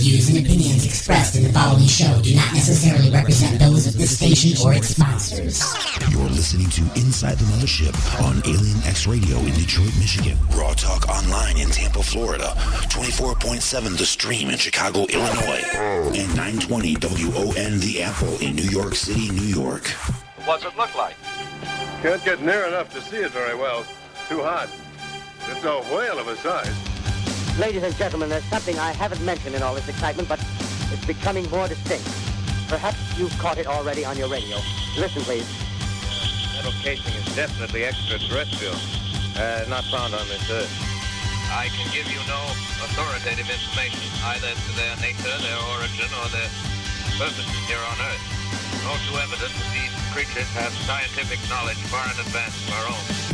views and opinions expressed in the following show do not necessarily represent those of this station or its sponsors. You're listening to Inside the Mothership on Alien X Radio in Detroit, Michigan. Raw Talk Online in Tampa, Florida. 24.7 The Stream in Chicago, Illinois. And 920 WON The Apple in New York City, New York. What's it look like? Can't get near enough to see it very well. Too hot. It's a whale of a size. Ladies and gentlemen, there's something I haven't mentioned in all this excitement, but it's becoming more distinct. Perhaps you've caught it already on your radio. Listen, please. Metal casing is definitely extraterrestrial. Not found on this Earth. I can give you no authoritative information, either as to their nature, their origin, or their purposes here on Earth. It's all too evident that these creatures have scientific knowledge far in advance of our own.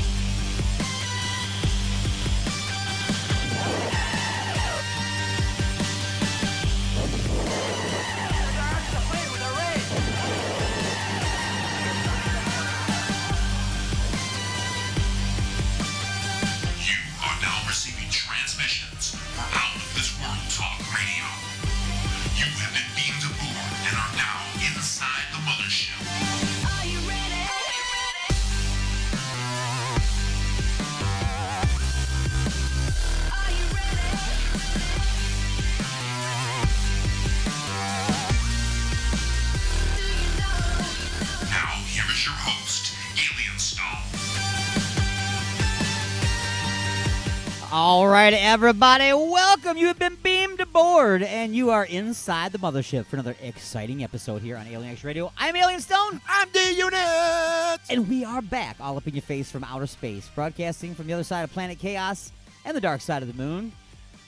All right, everybody, welcome. You have been beamed aboard, and you are inside the Mothership for another exciting episode here on Alien X Radio. I'm Alien Stone. I'm D-Unit. And we are back, all up in your face from outer space, broadcasting from the other side of Planet Chaos and the dark side of the moon,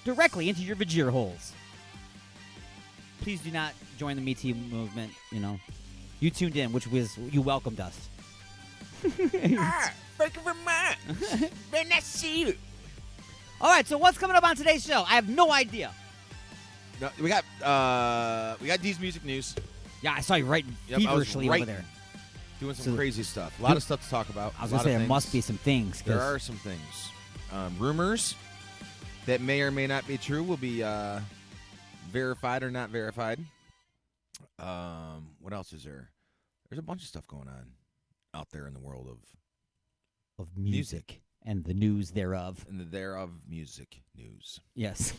directly into your Vajir holes. Please do not join the Me Too movement, you know. You tuned in, which was, you welcomed us. Thank you very much. Very nice to see you. All right, so what's coming up on today's show? I have no idea. No, we got D's music news. Yeah, I saw you writing feverishly over there. Doing some crazy stuff. A lot of stuff to talk about. I was going to say there must be some things. There are some things. Rumors that may or may not be true will be verified or not verified. What else is there? There's a bunch of stuff going on out there in the world of music. And the news thereof. And the thereof music news. Yes.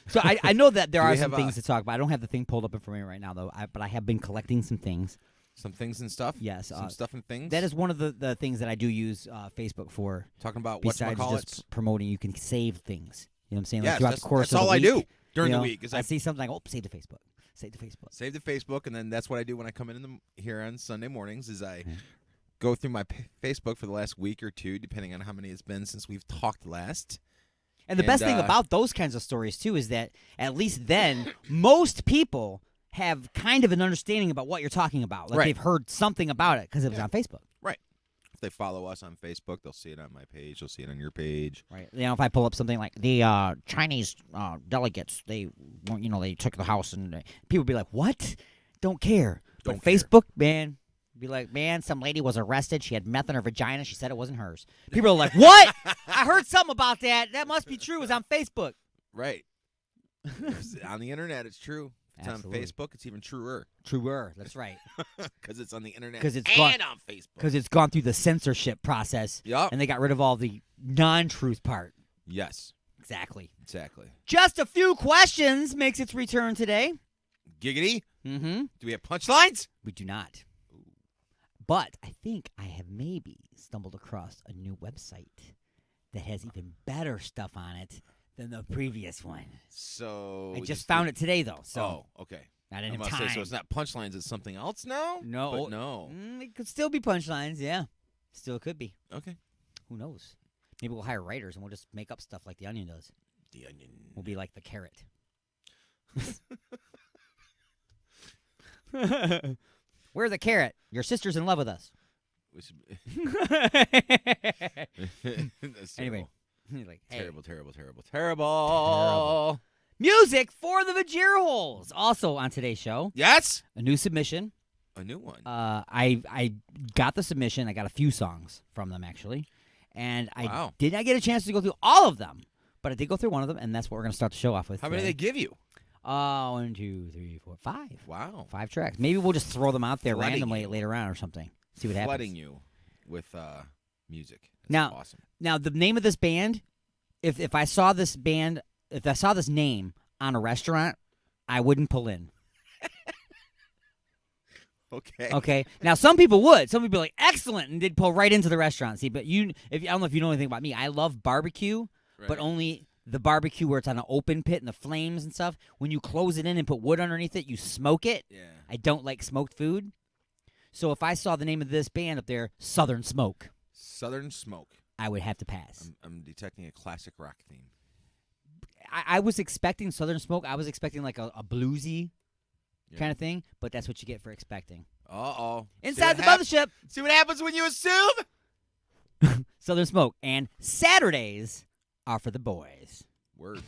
So I know that there are some things to talk about. I don't have the thing pulled up in front of me right now, though. But I have been collecting some things. Some things and stuff? Yes. Some stuff and things? That is one of the things that I do use Facebook for. Talking about besides just promoting, you can save things. You know what I'm saying? Yes, like throughout the course that's of all the week, I do during the week. I see something like, save the Facebook. Save the Facebook. Save the Facebook, and then that's what I do when I come in here on Sunday mornings is I go through my Facebook for the last week or two, depending on how many it's been since we've talked last. And the best thing about those kinds of stories, too, is that at least then most people have kind of an understanding about what you're talking about. Like they've heard something about it because it was on Facebook. Right. If they follow us on Facebook, they'll see it on my page. They'll see it on your page. Right. You know, if I pull up something like the Chinese delegates, they took the house, and people be like, what? Don't care. But Facebook, man... Be like, man, some lady was arrested. She had meth in her vagina. She said it wasn't hers. People are like, what? I heard something about that. That must be true. It was on Facebook. Right. On the internet, it's true. If it's Absolutely. On Facebook, it's even truer. Truer. That's right. Because it's on the internet and on Facebook. Because it's gone through the censorship process. Yep. And they got rid of all the non-truth part. Yes. Exactly. Just a few questions makes its return today. Giggity. Mm-hmm. Do we have punchlines? We do not. But I think I have maybe stumbled across a new website that has even better stuff on it than the previous one. So I just found it today, though. So okay. Not in time. So it's not punchlines. It's something else now? No. But no. It could still be punchlines, yeah. Still could be. Okay. Who knows? Maybe we'll hire writers and we'll just make up stuff like The Onion does. The Onion. We'll be like the Carrot. We're the Carrot. Your sister's in love with us. Anyway. Like, hey. Terrible. Music for the Vajir holes. Also on today's show. Yes? A new submission. A new one. I got the submission. I got a few songs from them, actually. And I did not get a chance to go through all of them. But I did go through one of them, and that's what we're going to start the show off with. How many did they give you? 1, 2, 3, 4, 5. Wow. 5 tracks. Maybe we'll just throw them out there Flooding randomly you. later on or something. See what happens. Flooding you with music. That's Now, awesome. Now the name of this band, if I saw this band, if I saw this name on a restaurant, I wouldn't pull in. Okay. Okay. Now some people would. Some people would be like, excellent, and they'd pull right into the restaurant. See, but I don't know if you know anything about me. I love barbecue, but only the barbecue where it's on an open pit and the flames and stuff. When you close it in and put wood underneath it, you smoke it. Yeah. I don't like smoked food. So if I saw the name of this band up there, Southern Smoke, Southern Smoke. I would have to pass. I'm detecting a classic rock theme. I was expecting Southern Smoke. I was expecting like a bluesy kind of thing, but that's what you get for expecting. Uh-oh. Inside the Mothership. See what happens when you assume? Southern Smoke. And Saturdays are for the boys. Word.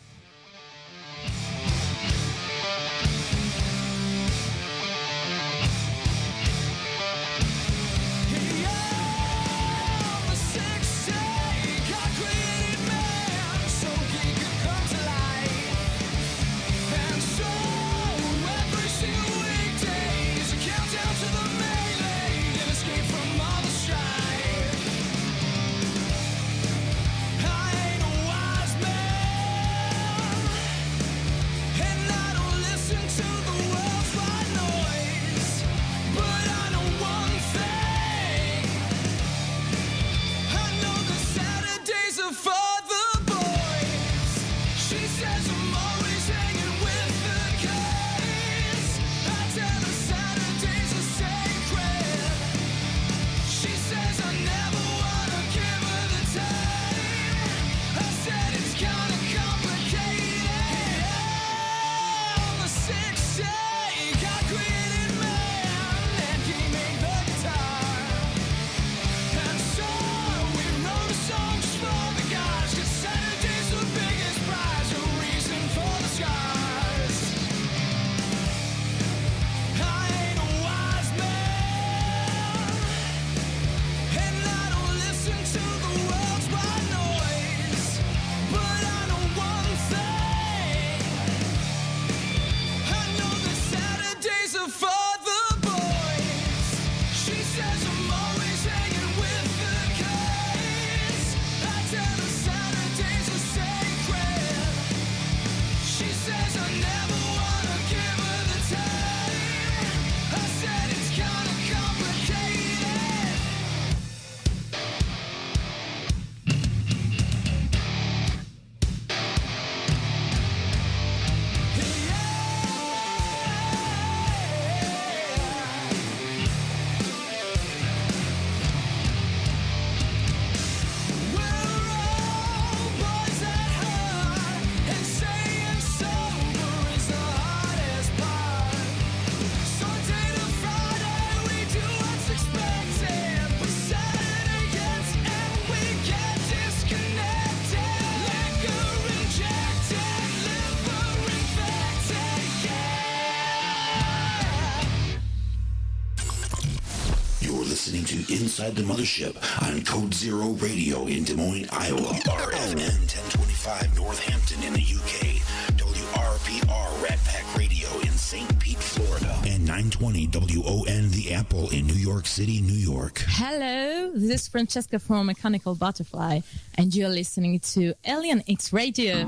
Listening to Inside the Mothership on Code Zero Radio in Des Moines, Iowa, RFN 1025 Northampton in the UK, WRPR Rat Pack Radio in St. Pete, Florida, and 920 WON The Apple in New York City, New York. Hello, this is Francesca from Mechanical Butterfly, and you're listening to Alien X Radio.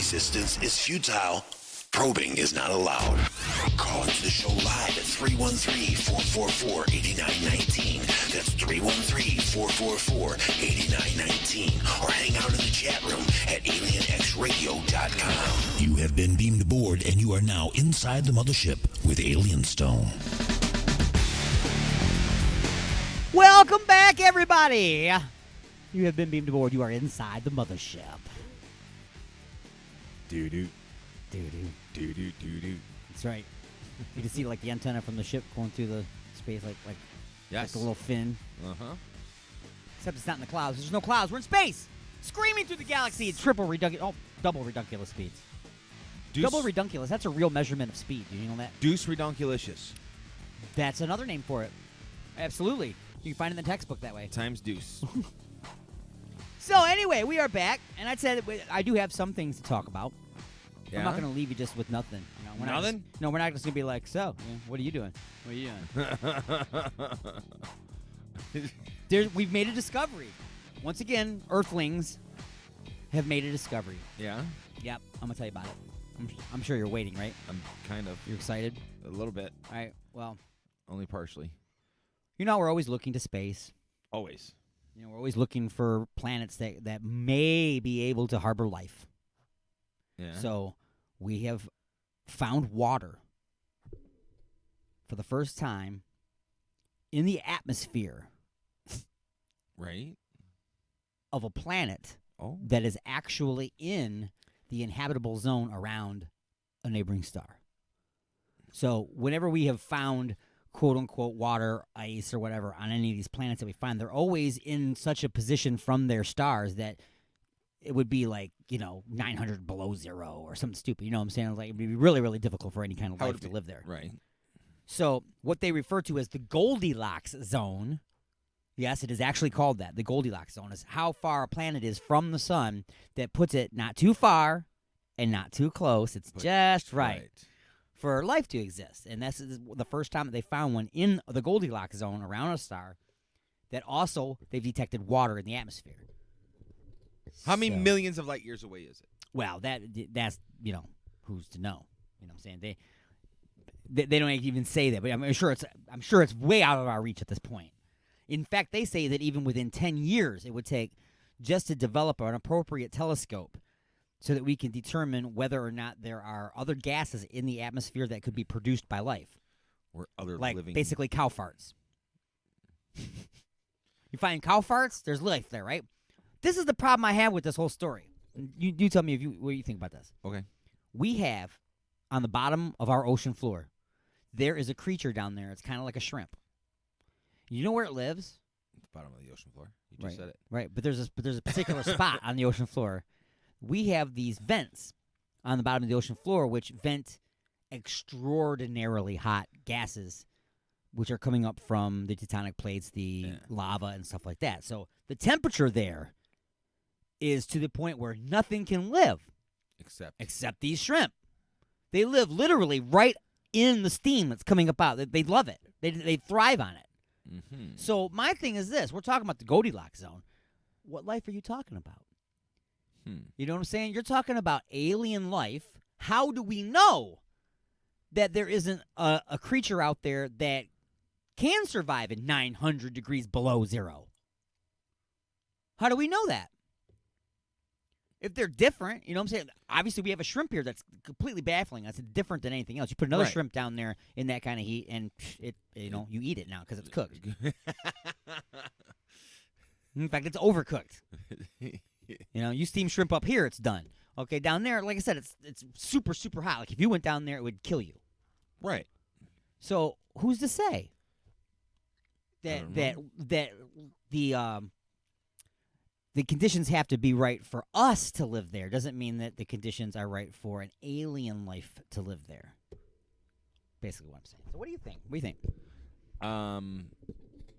Resistance is futile. Probing is not allowed. Call into the show live at 313-444-8919. That's 313-444-8919. Or hang out in the chat room at alienxradio.com. You have been beamed aboard, and you are now inside the mothership with Alien Stone. Welcome back, everybody. You have been beamed aboard. You are inside the mothership. Doo-doo. Doo-doo. Doo-doo, doo-doo. That's right. You can see like the antenna from the ship going through the space, like Yes. a little fin. Uh-huh. Except it's not in the clouds. There's no clouds. We're in space, screaming through the galaxy at double redunculous speeds. Double redunculous. That's a real measurement of speed. Do you know that? Deuce redunculicious. That's another name for it. Absolutely. You can find it in the textbook that way. Times deuce. So anyway, we are back, and I said I do have some things to talk about. Yeah? I'm not going to leave you just with nothing. We're Nothing? We're not just going to be like, so, what are you doing? What are you doing? We've made a discovery. Once again, Earthlings have made a discovery. Yeah? Yep, I'm going to tell you about it. I'm sure you're waiting, right? I'm kind of. You're excited? A little bit. All right, well. Only partially. You know, we're always looking to space. Always. We're always looking for planets that may be able to harbor life. Yeah. So we have found water for the first time in the atmosphere Right. of a planet Oh. that is actually in the inhabitable zone around a neighboring star. So whenever we have found quote-unquote water, ice, or whatever on any of these planets that we find, they're always in such a position from their stars that it would be like, 900 below zero or something stupid. You know what I'm saying? Like, it would be really, really difficult for any kind of life to live there. Right. So what they refer to as the Goldilocks zone, yes, it is actually called that. The Goldilocks zone is how far a planet is from the sun that puts it not too far and not too close. It's just right for life to exist. And this is the first time that they found one in the Goldilocks zone around a star that also they've detected water in the atmosphere. How many millions of light years away is it? Well, that's who's to know? You know what I'm saying? They don't even say that, but I'm sure it's way out of our reach at this point. In fact, they say that even within 10 years it would take just to develop an appropriate telescope so that we can determine whether or not there are other gases in the atmosphere that could be produced by life. Or other like living. Basically cow farts. You find cow farts, there's life there, right? This is the problem I have with this whole story. You tell me what you think about this. Okay. We have, on the bottom of our ocean floor, there is a creature down there. It's kind of like a shrimp. You know where it lives? At the bottom of the ocean floor. You just said it. Right, but there's a particular spot on the ocean floor. We have these vents on the bottom of the ocean floor which vent extraordinarily hot gases which are coming up from the tectonic plates, the lava and stuff like that. So the temperature there is to the point where nothing can live except these shrimp. They live literally right in the steam that's coming up out. They love it. They thrive on it. Mm-hmm. So my thing is this. We're talking about the Goldilocks zone. What life are you talking about? You know what I'm saying? You're talking about alien life. How do we know that there isn't a creature out there that can survive at 900 degrees below zero? How do we know that? If they're different, you know what I'm saying? Obviously, we have a shrimp here that's completely baffling. That's different than anything else. You put another shrimp down there in that kind of heat, and you eat it now because it's cooked. In fact, it's overcooked. You steam shrimp up here, it's done. Okay, down there, like I said, it's super, super hot. Like if you went down there, it would kill you. Right. So who's to say that the conditions have to be right for us to live there? Doesn't mean that the conditions are right for an alien life to live there. Basically, what I'm saying. So, what do you think? What do you think?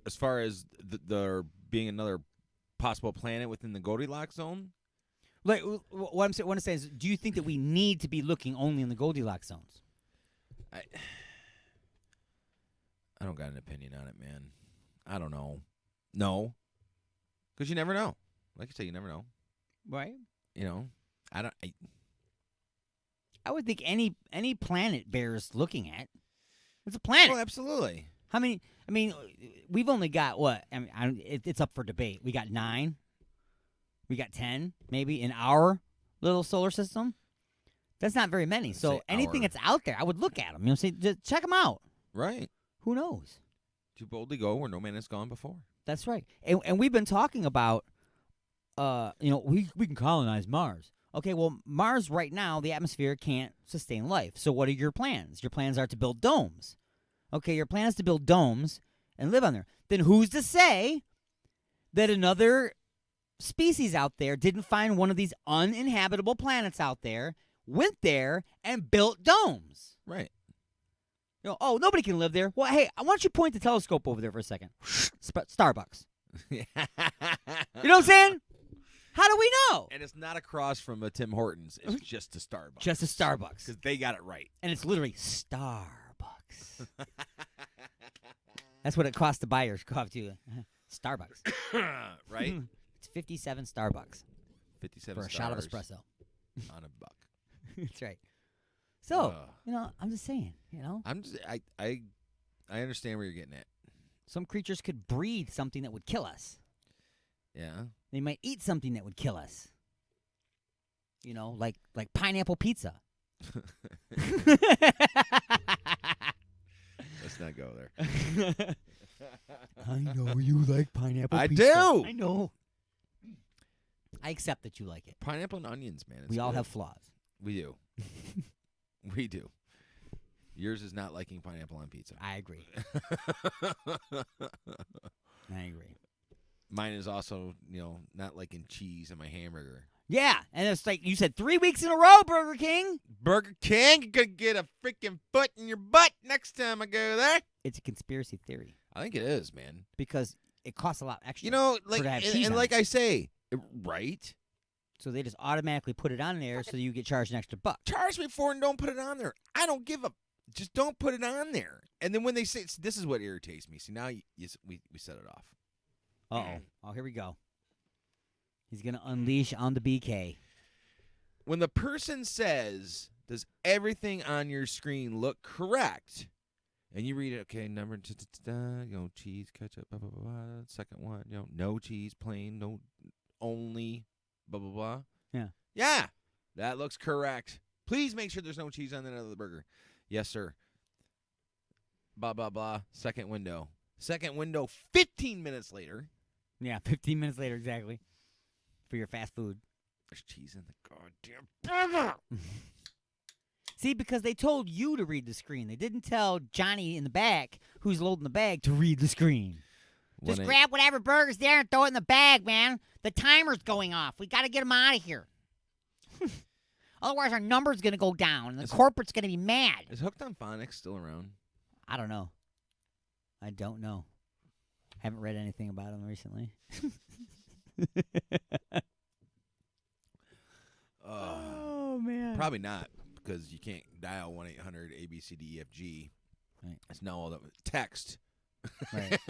As far as there being another possible planet within the Goldilocks zone, like what I'm saying is, do you think that we need to be looking only in the Goldilocks zones? I don't got an opinion on it, man. I don't know. No, because you never know. Like I say, you never know. Right. I don't. I would think any planet bears looking at. It's a planet. Oh, absolutely. How many? I mean, we've only got what? I mean, it's up for debate. We got 9. We got 10, maybe in our little solar system. That's not very many. So anything that's out there, I would look at them. You know, say just check them out. Right. Who knows? To boldly go where no man has gone before. That's right. And we've been talking about, we can colonize Mars. Okay, well, Mars right now, the atmosphere can't sustain life. So what are your plans? Your plans are to build domes. Okay, your plan is to build domes and live on there. Then who's to say that another species out there didn't find one of these uninhabitable planets out there, went there, and built domes? Right. Oh, nobody can live there. Well, hey, why don't you point the telescope over there for a second? Starbucks. You know what I'm saying? How do we know? And it's not across from a Tim Hortons. It's just a Starbucks. Just a Starbucks. Because they got it right. And it's literally Starbucks. That's what it costs to buy your coffee, too. Starbucks. Right? It's 57 Starbucks. 57 for a shot of espresso. On $1. That's right. So, I'm just saying, I understand where you're getting at. Some creatures could breathe something that would kill us. Yeah. They might eat something that would kill us. Like pineapple pizza. Let's not go there. I know you like pineapple pizza. do. I know. I accept that you like it. Pineapple and onions, man. We all have flaws. We do. We do. Yours is not liking pineapple on pizza. I agree. I agree. Mine is also, not liking cheese in my hamburger. Yeah, and it's like you said 3 weeks in a row, Burger King. Burger King, you could get a freaking foot in your butt next time I go there. It's a conspiracy theory. I think it is, man. Because it costs a lot extra. Like, to have cheese and on like it. I say, right? So they just automatically put it on there so you get charged an extra buck. Charge me for it and don't put it on there. I don't give a. Just don't put it on there. And then when they say, this is what irritates me. See, now we set it off. Uh-oh. Oh, here we go. He's going to unleash on the BK. When the person says, does everything on your screen look correct? And you read it, okay, number, cheese, ketchup, blah, blah, blah, blah. Second one, no cheese, plain, no, only, blah, blah, blah. Yeah. Yeah, that looks correct. Please make sure there's no cheese on the end of the burger. Yes, sir. Blah, blah, blah. Second window. 15 minutes later. Yeah, 15 minutes later, exactly. For your fast food. There's cheese in the goddamn burger. See, because they told you to read the screen. They didn't tell Johnny in the back, who's loading the bag, to read the screen. Just grab whatever burger's there and throw it in the bag, man. The timer's going off. We got to get them out of here. Otherwise, our number's going to go down, and the corporate's going to be mad. Is Hooked on Phonics still around? I don't know. I don't know. Haven't read anything about him recently. Oh, man. Probably not, because you can't dial 1-800-ABCDEFG. Right. It's now all that text. Right.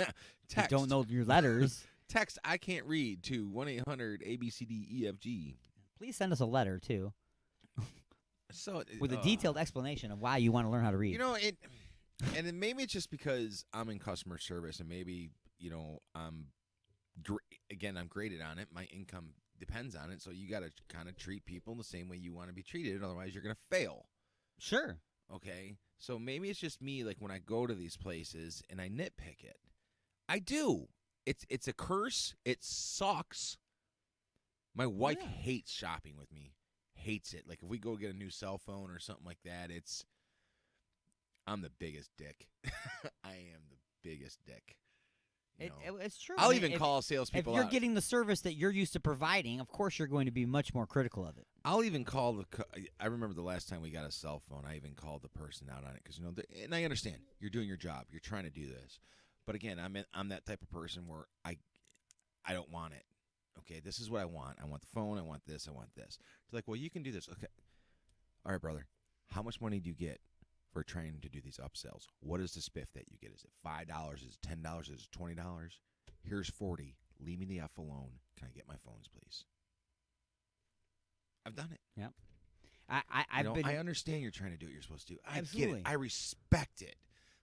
Text. You don't know your letters. Text I can't read to 1-800-ABCDEFG. Please send us a letter, too. So with a detailed explanation of why you want to learn how to read. And then maybe it's just because I'm in customer service, and maybe I'm graded on it. My income depends on it, so you got to kind of treat people the same way you want to be treated. Otherwise, you're gonna fail. Sure. Okay. So maybe it's just me. Like when I go to these places and I nitpick it, I do. It's a curse. It sucks. My wife hates shopping with me. Hates it. Like if we go get a new cell phone or something like that, I'm the biggest dick. I am the biggest dick. It's true. I'll even call salespeople. If you're getting the service that you're used to providing, of course you're going to be much more critical of it. I'll even call I remember the last time we got a cell phone, I even called the person out on it because and I understand you're doing your job, you're trying to do this, but again, I'm that type of person where I don't want it. Okay, this is what I want. I want the phone. I want this. I want this. It's like, well, you can do this. Okay, all right, brother. How much money do you get for trying to do these upsells? What is the spiff that you get? Is it $5? Is it $10? Is it $20? Here's $40. Leave me the F alone. Can I get my phones, please? I've done it. Yep. I've been. I understand you're trying to do what you're supposed to do. I Absolutely. get it. I respect it.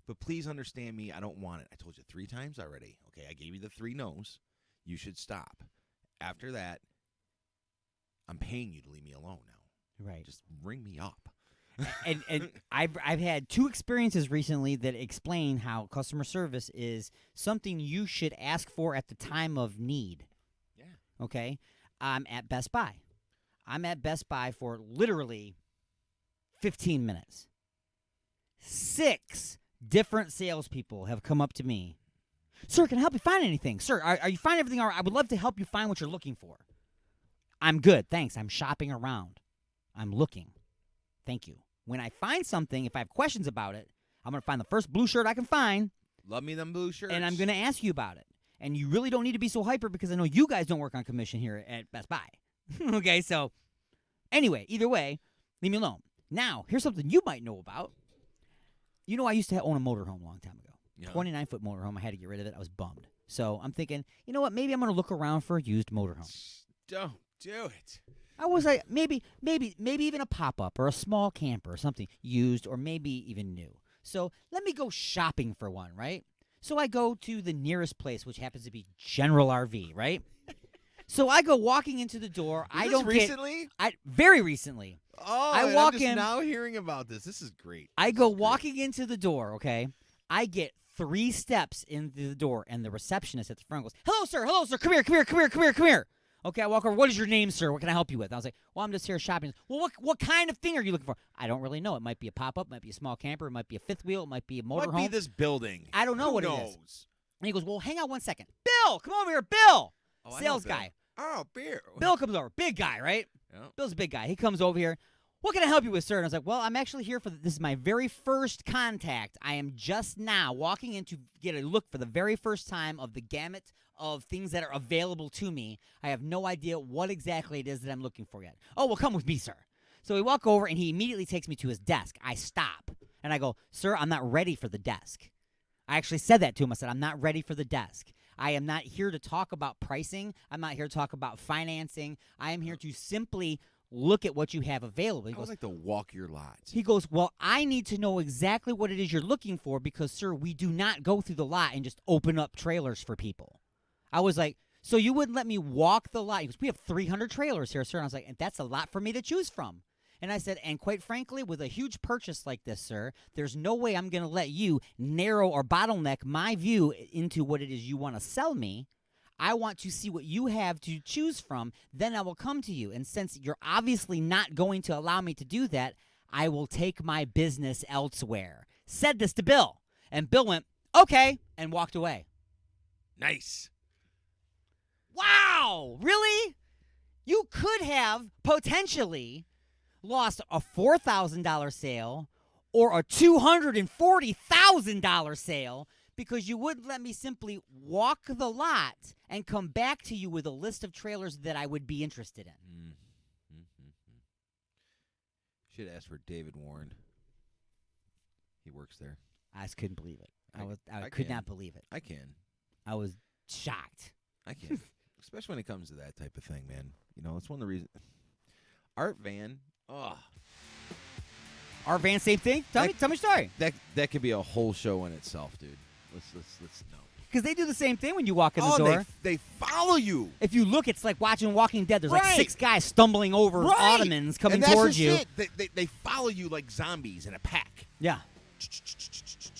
But please understand me. I don't want it. I told you 3 times already. Okay, I gave you the 3 no's. You should stop. After that, I'm paying you to leave me alone now. Right. Just ring me up. and I've had 2 experiences recently that explain how customer service is something you should ask for at the time of need. Yeah. Okay? I'm at Best Buy. I'm at Best Buy for literally 15 minutes. 6 different salespeople have come up to me. Sir, can I help you find anything? Sir, are you finding everything all right? I would love to help you find what you're looking for. I'm good, thanks. I'm shopping around. I'm looking. Thank you. When I find something, if I have questions about it, I'm going to find the first blue shirt I can find. Love me them blue shirts. And I'm going to ask you about it. And you really don't need to be so hyper because I know you guys don't work on commission here at Best Buy. Okay, so anyway, either way, leave me alone. Now, here's something you might know about. You know, I used to own a motorhome a long time ago. Yeah. 29-foot motorhome. I had to get rid of it. I was bummed. So I'm thinking, you know what? Maybe I'm going to look around for a used motorhome. Don't do it. I was like, maybe even a pop-up or a small camper or something used or maybe even new. So let me go shopping for one, right? So I go to the nearest place, which happens to be General RV, right? So I go walking into the door. Recently? Very recently. Oh, I walk I'm just in. now hearing about this. This is great. I go walking into the door, okay? I get 3 steps into the door, and the receptionist at the front goes, hello, sir, come here. Okay, I walk over. What is your name, sir? What can I help you with? I was like, well, I'm just here shopping. Well, what kind of thing are you looking for? I don't really know. It might be a pop-up, might be a small camper, it might be a 5th wheel, it might be a motorhome. Might be this building. I don't know Who what knows? it is. And he goes, well, hang on one second. Bill, come over here, Bill. Oh, I Sales know Bill. guy. Oh, beer. Bill comes over. Big guy, right? Yeah. Bill's a big guy. He comes over here. What can I help you with, sir? And I was like, well, I'm actually here this is my very first contact. I am just now walking in to get a look for the very first time of the gamut of things that are available to me. I have no idea what exactly it is that I'm looking for yet. Oh, well, come with me, sir. So we walk over, and he immediately takes me to his desk. I stop, and I go, sir, I'm not ready for the desk. I actually said that to him. I said, I'm not ready for the desk. I am not here to talk about pricing. I'm not here to talk about financing. I am here to simply look at what you have available. He I would like to walk your lots. He goes, well, I need to know exactly what it is you're looking for because, sir, we do not go through the lot and just open up trailers for people. I was like, so you wouldn't let me walk the lot? He goes, we have 300 trailers here, sir. And I was like, and that's a lot for me to choose from. And I said, and quite frankly, with a huge purchase like this, sir, there's no way I'm going to let you narrow or bottleneck my view into what it is you want to sell me. I want to see what you have to choose from. Then I will come to you. And since you're obviously not going to allow me to do that, I will take my business elsewhere. Said this to Bill. And Bill went, okay, and walked away. Nice. Wow, really? You could have potentially lost a $4,000 sale or a $240,000 sale because you wouldn't let me simply walk the lot and come back to you with a list of trailers that I would be interested in. Should ask for David Warren. He works there. I just couldn't believe it. I could can. not believe it. I can. I was shocked. I can. Especially when it comes to that type of thing, man. You know, it's one of the reasons. Art Van. Oh. Our van, same thing? Tell me your story. That could be a whole show in itself, dude. Let's know. Because they do the same thing when you walk in the door. They follow you. If you look, it's like watching Walking Dead. There's like Right. 6 guys stumbling over Right. ottomans coming and that's towards just you. it. They follow you like zombies in a pack. Yeah.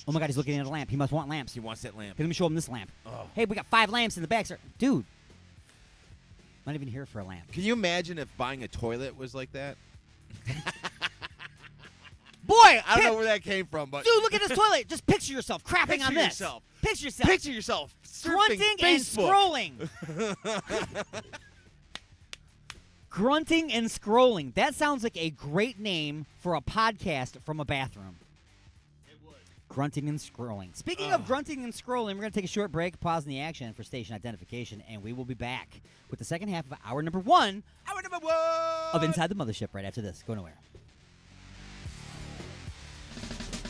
Oh my God, he's looking at a lamp. He must want lamps. He wants that lamp. Hey, let me show him this lamp. Oh. Hey, we got 5 lamps in the back, sir. Dude, I'm not even here for a lamp. Can you imagine if buying a toilet was like that? Boy, I don't know where that came from, but dude, look at this toilet. Just picture yourself crapping Picture on this. yourself. Picture yourself. Picture yourself grunting surfing and Facebook. scrolling. Grunting and scrolling. That sounds like a great name for a podcast from a bathroom. It would. Grunting and scrolling. Speaking of grunting and scrolling, we're going to take a short break, pause in the action for station identification, and we will be back with the second half of hour number 1 of Inside the Mothership right after this. Go nowhere.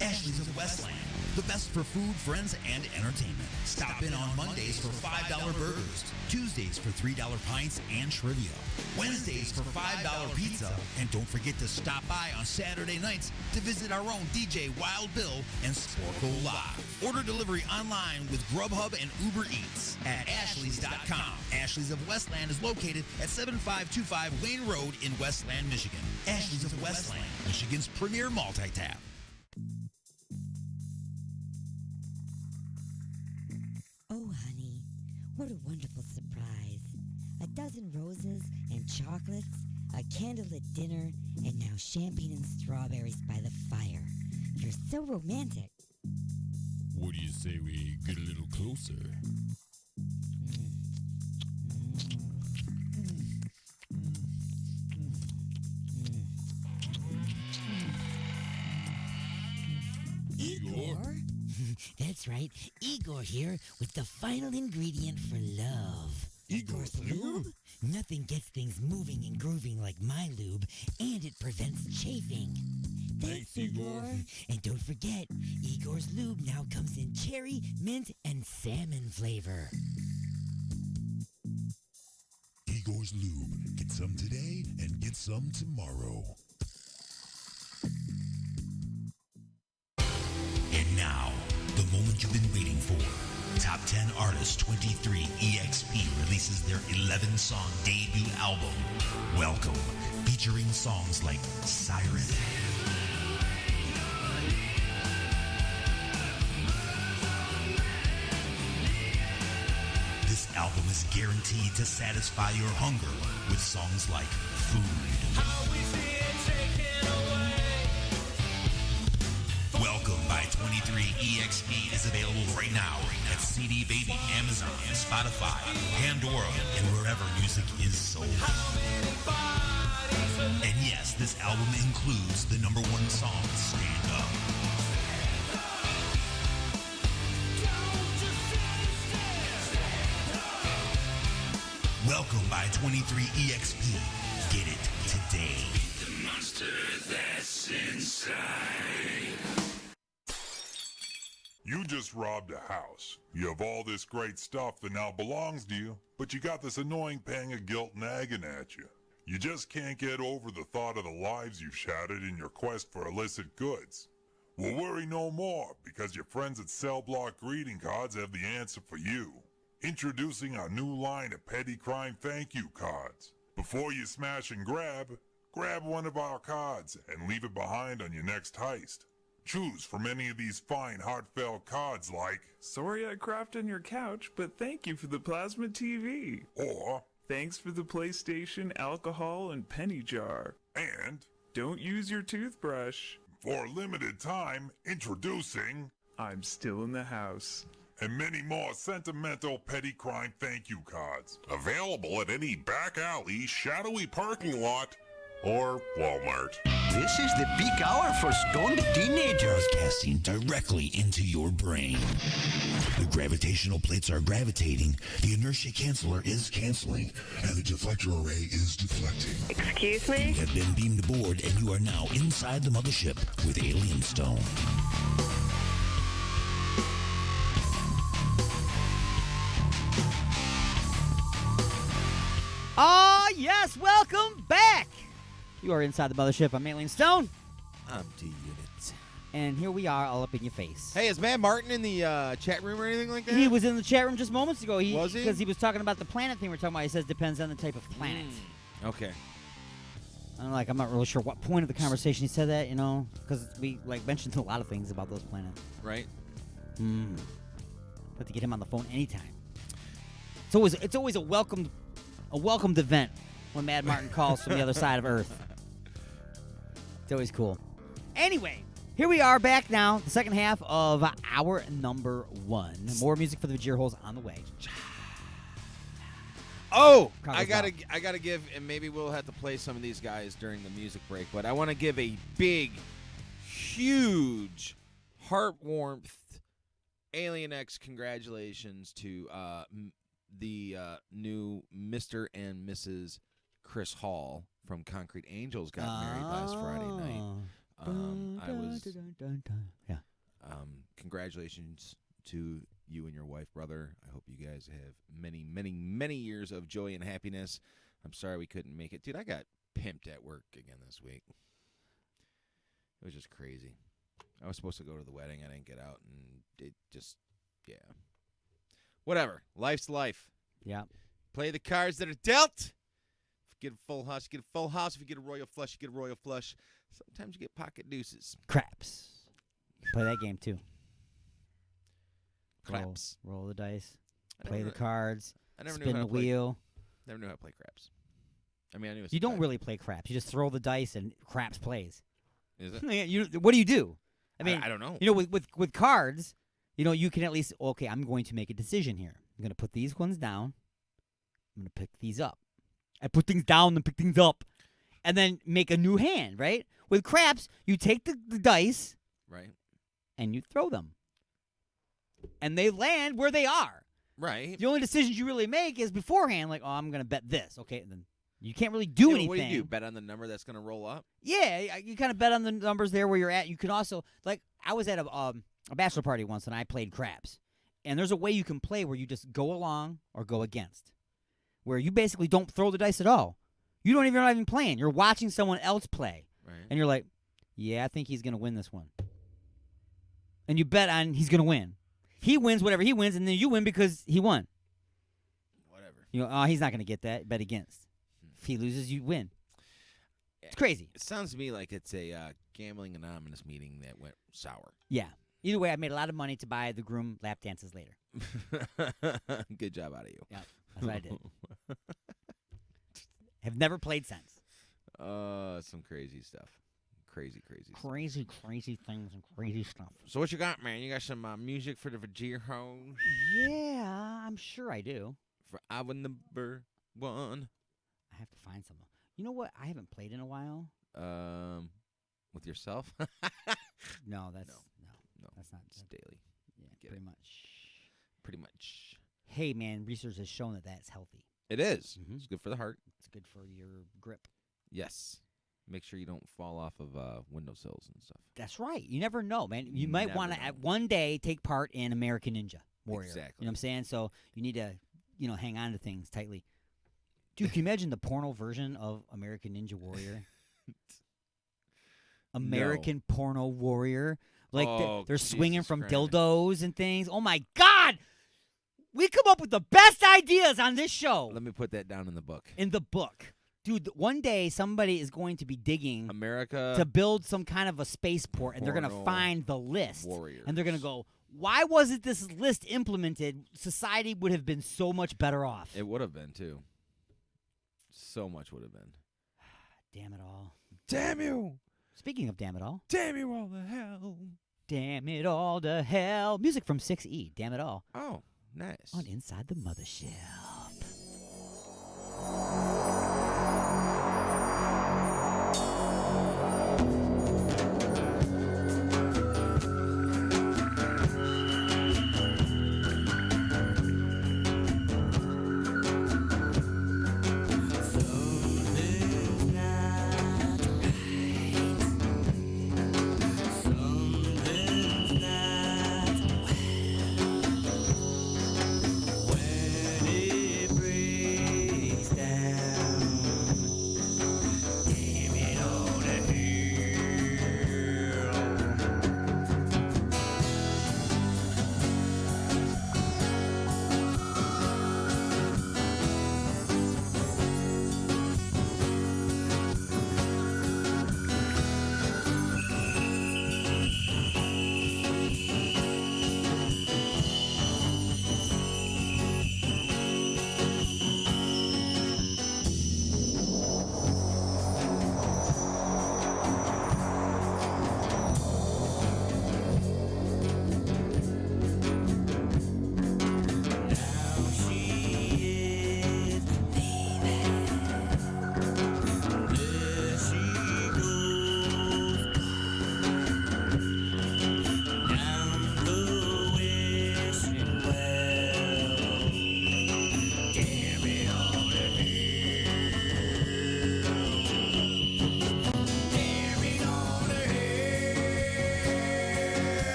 Ashley's of Westland, The best for food, friends, and entertainment. Stop in on Mondays for $5 burgers, Tuesdays for $3 pints and trivia, Wednesdays for $5 pizza, and don't forget to stop by on Saturday nights to visit our own DJ Wild Bill and Sporkle Live. Order delivery online with Grubhub and Uber Eats at Ashley's.com. Ashley's of Westland is located at 7525 Wayne Road in Westland, Michigan. Ashley's of Westland, Michigan's premier multi-tap. Oh, honey, what a wonderful surprise. A dozen roses and chocolates, a candlelit dinner, and now champagne and strawberries by the fire. You're so romantic. What do you say we get a little closer? Igor? That's right, Igor here with the final ingredient for love. Igor's lube? Nothing gets things moving and grooving like my lube, and it prevents chafing. Thanks, Igor. And don't forget, Igor's lube now comes in cherry, mint, and salmon flavor. Igor's lube. Get some today and get some tomorrow. And now, the moment you've been waiting for. Top 10 Artists 23 EXP releases their 11-song debut album, Welcome, featuring songs like Siren, This album is guaranteed to satisfy your hunger with songs like Food. Welcome by 23 EXP is available right now at CD Baby, Amazon, Spotify, Pandora, and wherever music is sold. And yes, this album includes the #1 song, Stand Up. Welcome by 23 EXP. Get it today. The monster that's inside. You just robbed a house. You have all this great stuff that now belongs to you, but you got this annoying pang of guilt nagging at you. You just can't get over the thought of the lives you've shattered in your quest for illicit goods. Well, worry no more, because your friends at Cell Block Greeting Cards have the answer for you. Introducing our new line of petty crime thank you cards. Before you smash and grab one of our cards and leave it behind on your next heist. Choose from any of these fine, heartfelt cards like, "Sorry I crapped on your couch, but thank you for the plasma TV." Or, "Thanks for the PlayStation, alcohol, and penny jar." And, "Don't use your toothbrush." For a limited time, introducing, "I'm still in the house." And many more sentimental petty crime thank you cards. Available at any back alley, shadowy parking lot, or Walmart. This is the peak hour for stoned teenagers. Broadcasting directly into your brain. The gravitational plates are gravitating, the inertia canceller is canceling, and the deflector array is deflecting. Excuse me? You have been beamed aboard, and you are now inside the mothership with Alien Stone. Ah, yes, welcome back. You are inside the mothership. I'm Alien Stone. I'm D-Unit. And here we are, all up in your face. Hey, is Matt Martin in the chat room or anything like that? He was in the chat room just moments ago. Was he? Because he was talking about the planet thing we're talking about. He says depends on the type of planet. Okay. I'm not really sure what point of the conversation he said that, because we mentioned a lot of things about those planets. Right. But to get him on the phone anytime. It's always a welcomed event when Mad Martin calls from the other side of Earth. It's always cool. Anyway, here we are back now, the second half of hour number 1. More music for the Vajir holes on the way. Oh, I gotta give, and maybe we'll have to play some of these guys during the music break, but I want to give a big, huge, heart warmth Alien X congratulations to the new Mr. and Mrs. Chris Hall from Concrete Angels got married last Friday night. Congratulations to you and your wife, brother. I hope you guys have many, many, many years of joy and happiness. I'm sorry we couldn't make it. Dude, I got pimped at work again this week. It was just crazy. I was supposed to go to the wedding. I didn't get out, and it just, yeah. Whatever. Life's life. Yeah. Play the cards that are dealt. If you get a full house, you get a full house. If you get a royal flush, you get a royal flush. Sometimes you get pocket deuces. Craps. Play that game, too. Craps. Roll the dice. I Play never the knew- cards. I never knew spin how the to play- wheel. Never knew how to play craps. I mean, I knew it was You don't bad. really play craps. You just throw the dice and craps plays. Is it? What do you do? I mean, I don't know. You know, with cards, you know, you can at least, okay, I'm going to make a decision here. I'm going to put these ones down. I'm going to pick these up. I put things down and pick things up. And then make a new hand, right? With craps, you take the dice. Right. And you throw them. And they land where they are. Right. The only decisions you really make is beforehand, like, oh, I'm going to bet this. Okay, and then you can't really do anything. What do you do? Bet on the number that's going to roll up? Yeah, you kind of bet on the numbers there where you're at. You can also, like, I was at a bachelor party once, and I played craps. And there's a way you can play where you just go along or go against, where you basically don't throw the dice at all. You don't even, you're not even playing. You're watching someone else play. Right. And you're like, yeah, I think he's going to win this one. And you bet on he's going to win. He wins whatever he wins, and then you win because he won. Whatever. You know, oh, he's not going to get that. Bet against. If he loses, you win. It's crazy. It sounds to me like it's a gambling anonymous meeting that went sour. Yeah. Either way, I made a lot of money to buy the groom lap dances later. Good job out of you. Yeah, that's what I did. Have never played since. Some crazy stuff. Crazy stuff. Crazy things and crazy stuff. So what you got, man? You got some music for the Vajir hoes? Yeah, I'm sure I do. For our number one. I have to find some. You know what? I haven't played in a while. With yourself? No, that's no. That's not it's daily. Yeah, Get pretty it. much. Pretty much. Hey, man, research has shown that that's healthy. It is. Mhm. It's good for the heart. It's good for your grip. Yes. Make sure you don't fall off of windowsills and stuff. That's right. You never know, man. You You might never want to know. at one day take part in American Ninja Warrior. Exactly. You know what I'm saying? So you need to, hang on to things tightly. Dude, can you imagine the porno version of American Ninja Warrior? American porno warrior. Like they're swinging Jesus from Christ. dildos and things. Oh my God! We come up with the best ideas on this show. Let me put that down in the book. In the book. Dude, one day somebody is going to be digging America to build some kind of a spaceport, and they're going to Porno find the list. Warriors. And they're going to go, why wasn't this list implemented? Society would have been so much better off. It would have been, too. So much would have been. Damn it all. Damn you! Speaking of damn it all. Damn you all to hell! Damn it all to hell. Music from 6E. Damn it all. Oh, nice. On Inside the Mothership. When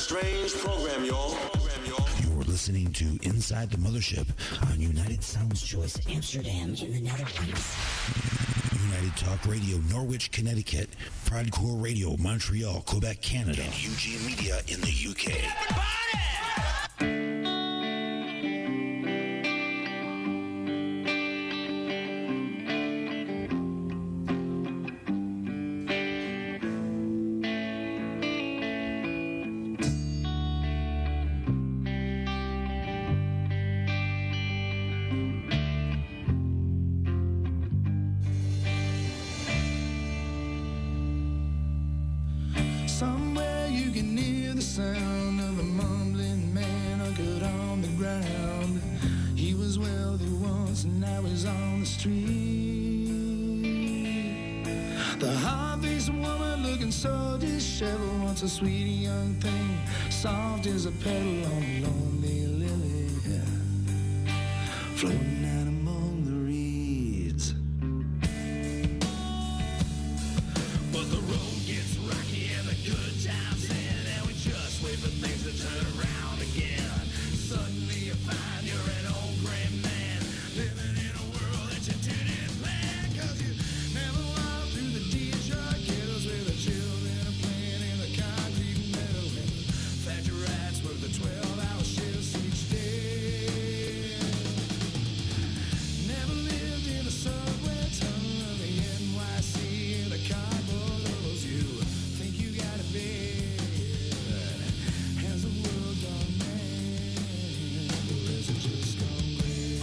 strange program, y'all. You're listening to Inside the Mothership on United Sounds Choice Amsterdam in the Netherlands. United Talk Radio, Norwich, Connecticut, Prodcore Radio, Montreal, Quebec, Canada, and UG Media in the UK. Somewhere you can hear the sound of a mumbling man hunkered on the ground. He was wealthy once and now he's on the street. The hard-faced woman looking so disheveled, once a sweet young thing, soft as a petal on a lonely lily, floating out among the reeds. But the road gets rocky and the good times end, and we just wait for things to turn around again. Suddenly you find you're an old gray man, living in a world that you didn't plan, 'cause you never walked through the Detroit ghettos where the children are playing in the concrete meadow, and the factory rats work the 12-hour shifts each day. Never lived in a subway tunnel of the NYC in a cardboard hose. You think you got it bad? Has the world gone mad? Or has it just gone gray?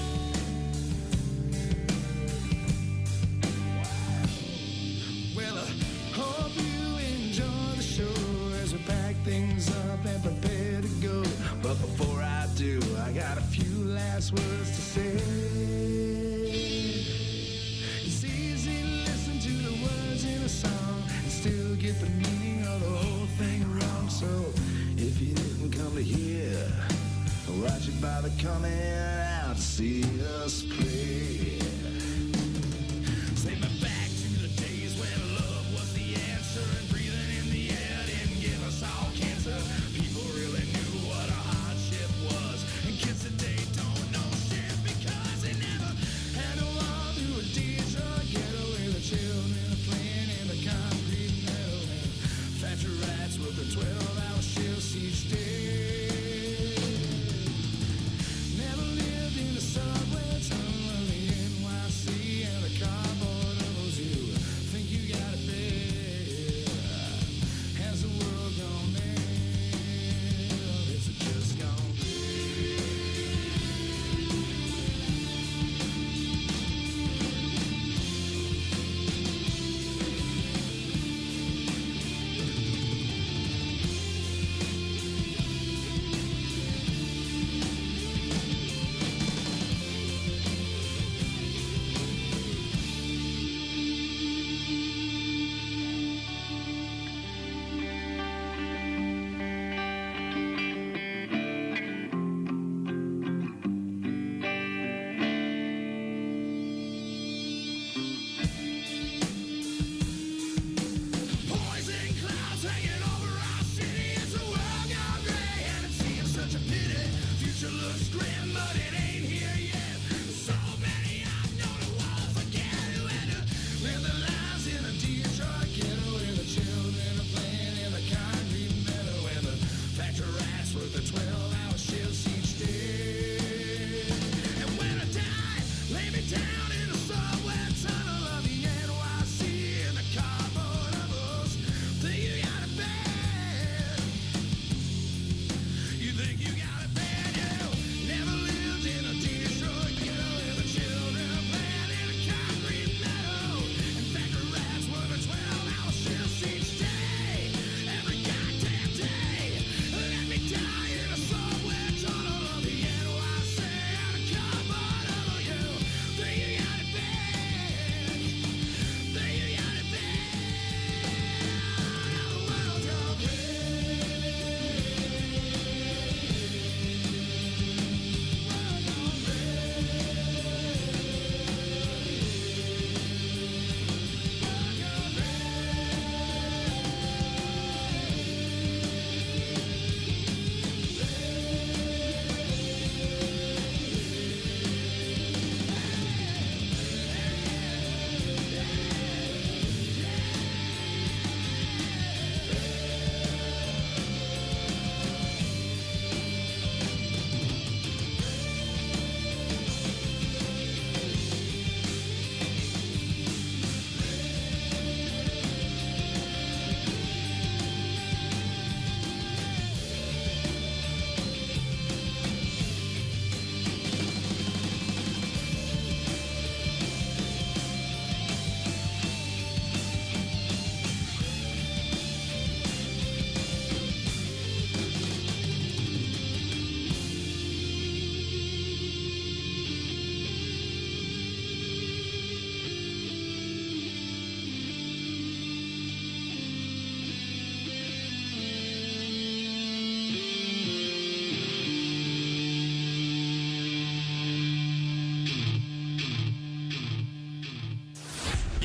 Well, I hope you enjoy the show as we pack things up and prepare to go. But before I do, I got a few last words to say. It's easy to listen to the words in a song and still get the meaning of the whole thing wrong. So if you didn't come to hear, watch it by the coming out to see us play. Take me back to the days when love was the answer and breathing in the air didn't give us all cancer. People really knew what a hardship was, and kids today don't know shit because they never had to walk through a Detroit ghetto where the children are playing in the concrete meadow, and factory rats work the 12-hour shifts each day. Never lived in a subway tunnel of the NYC and the cardboard hose. You think you got it bad? Has the world gone mad? Or is it just gone poison clouds hanging over our city? It's a world gone gray and it seems such a pity. Future looks grim, but it ain't here yet. So many I've known who won't forget who had to live their lives in a Detroit ghetto where the children are playing in the concrete meadow, and the factory rats work the 12-hour shifts each day. And when I die, lay me down in a subway tunnel of the NYC in the cardboard hose. Think you got it bad? You think you got it bad? You never lived in a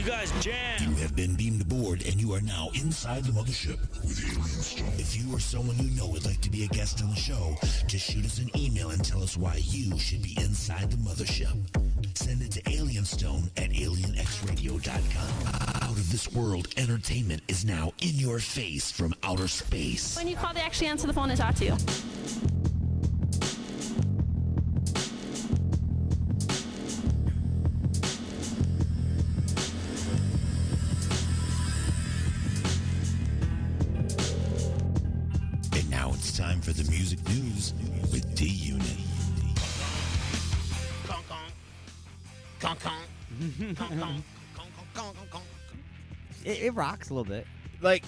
You guys jam. You have been beamed aboard, and you are now inside the mothership with Alien Stone. If you or someone you know would like to be a guest on the show, just shoot us an email and tell us why you should be inside the mothership. Send it to alienstone@alienxradio.com. Out of this world entertainment is now in your face from outer space. When you call, they actually answer the phone and talk to you. And now it's time for the music news with D-Unit. It rocks a little bit. Like,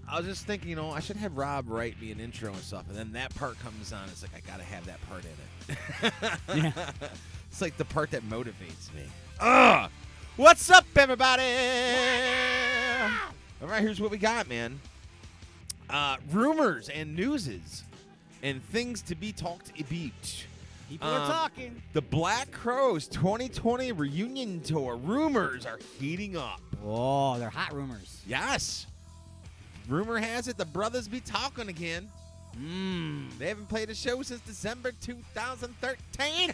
I was just thinking, I should have Rob write me an intro and stuff, and then that part comes on. It's like, I got to have that part in it. Yeah. It's like the part that motivates me. What's up, everybody? All right, here's what we got, man. Rumors and newses and things to be talked about. People are talking. The Black Crowes 2020 reunion tour rumors are heating up. Oh, they're hot rumors. Yes. Rumor has it the brothers be talking again. They haven't played a show since December 2013.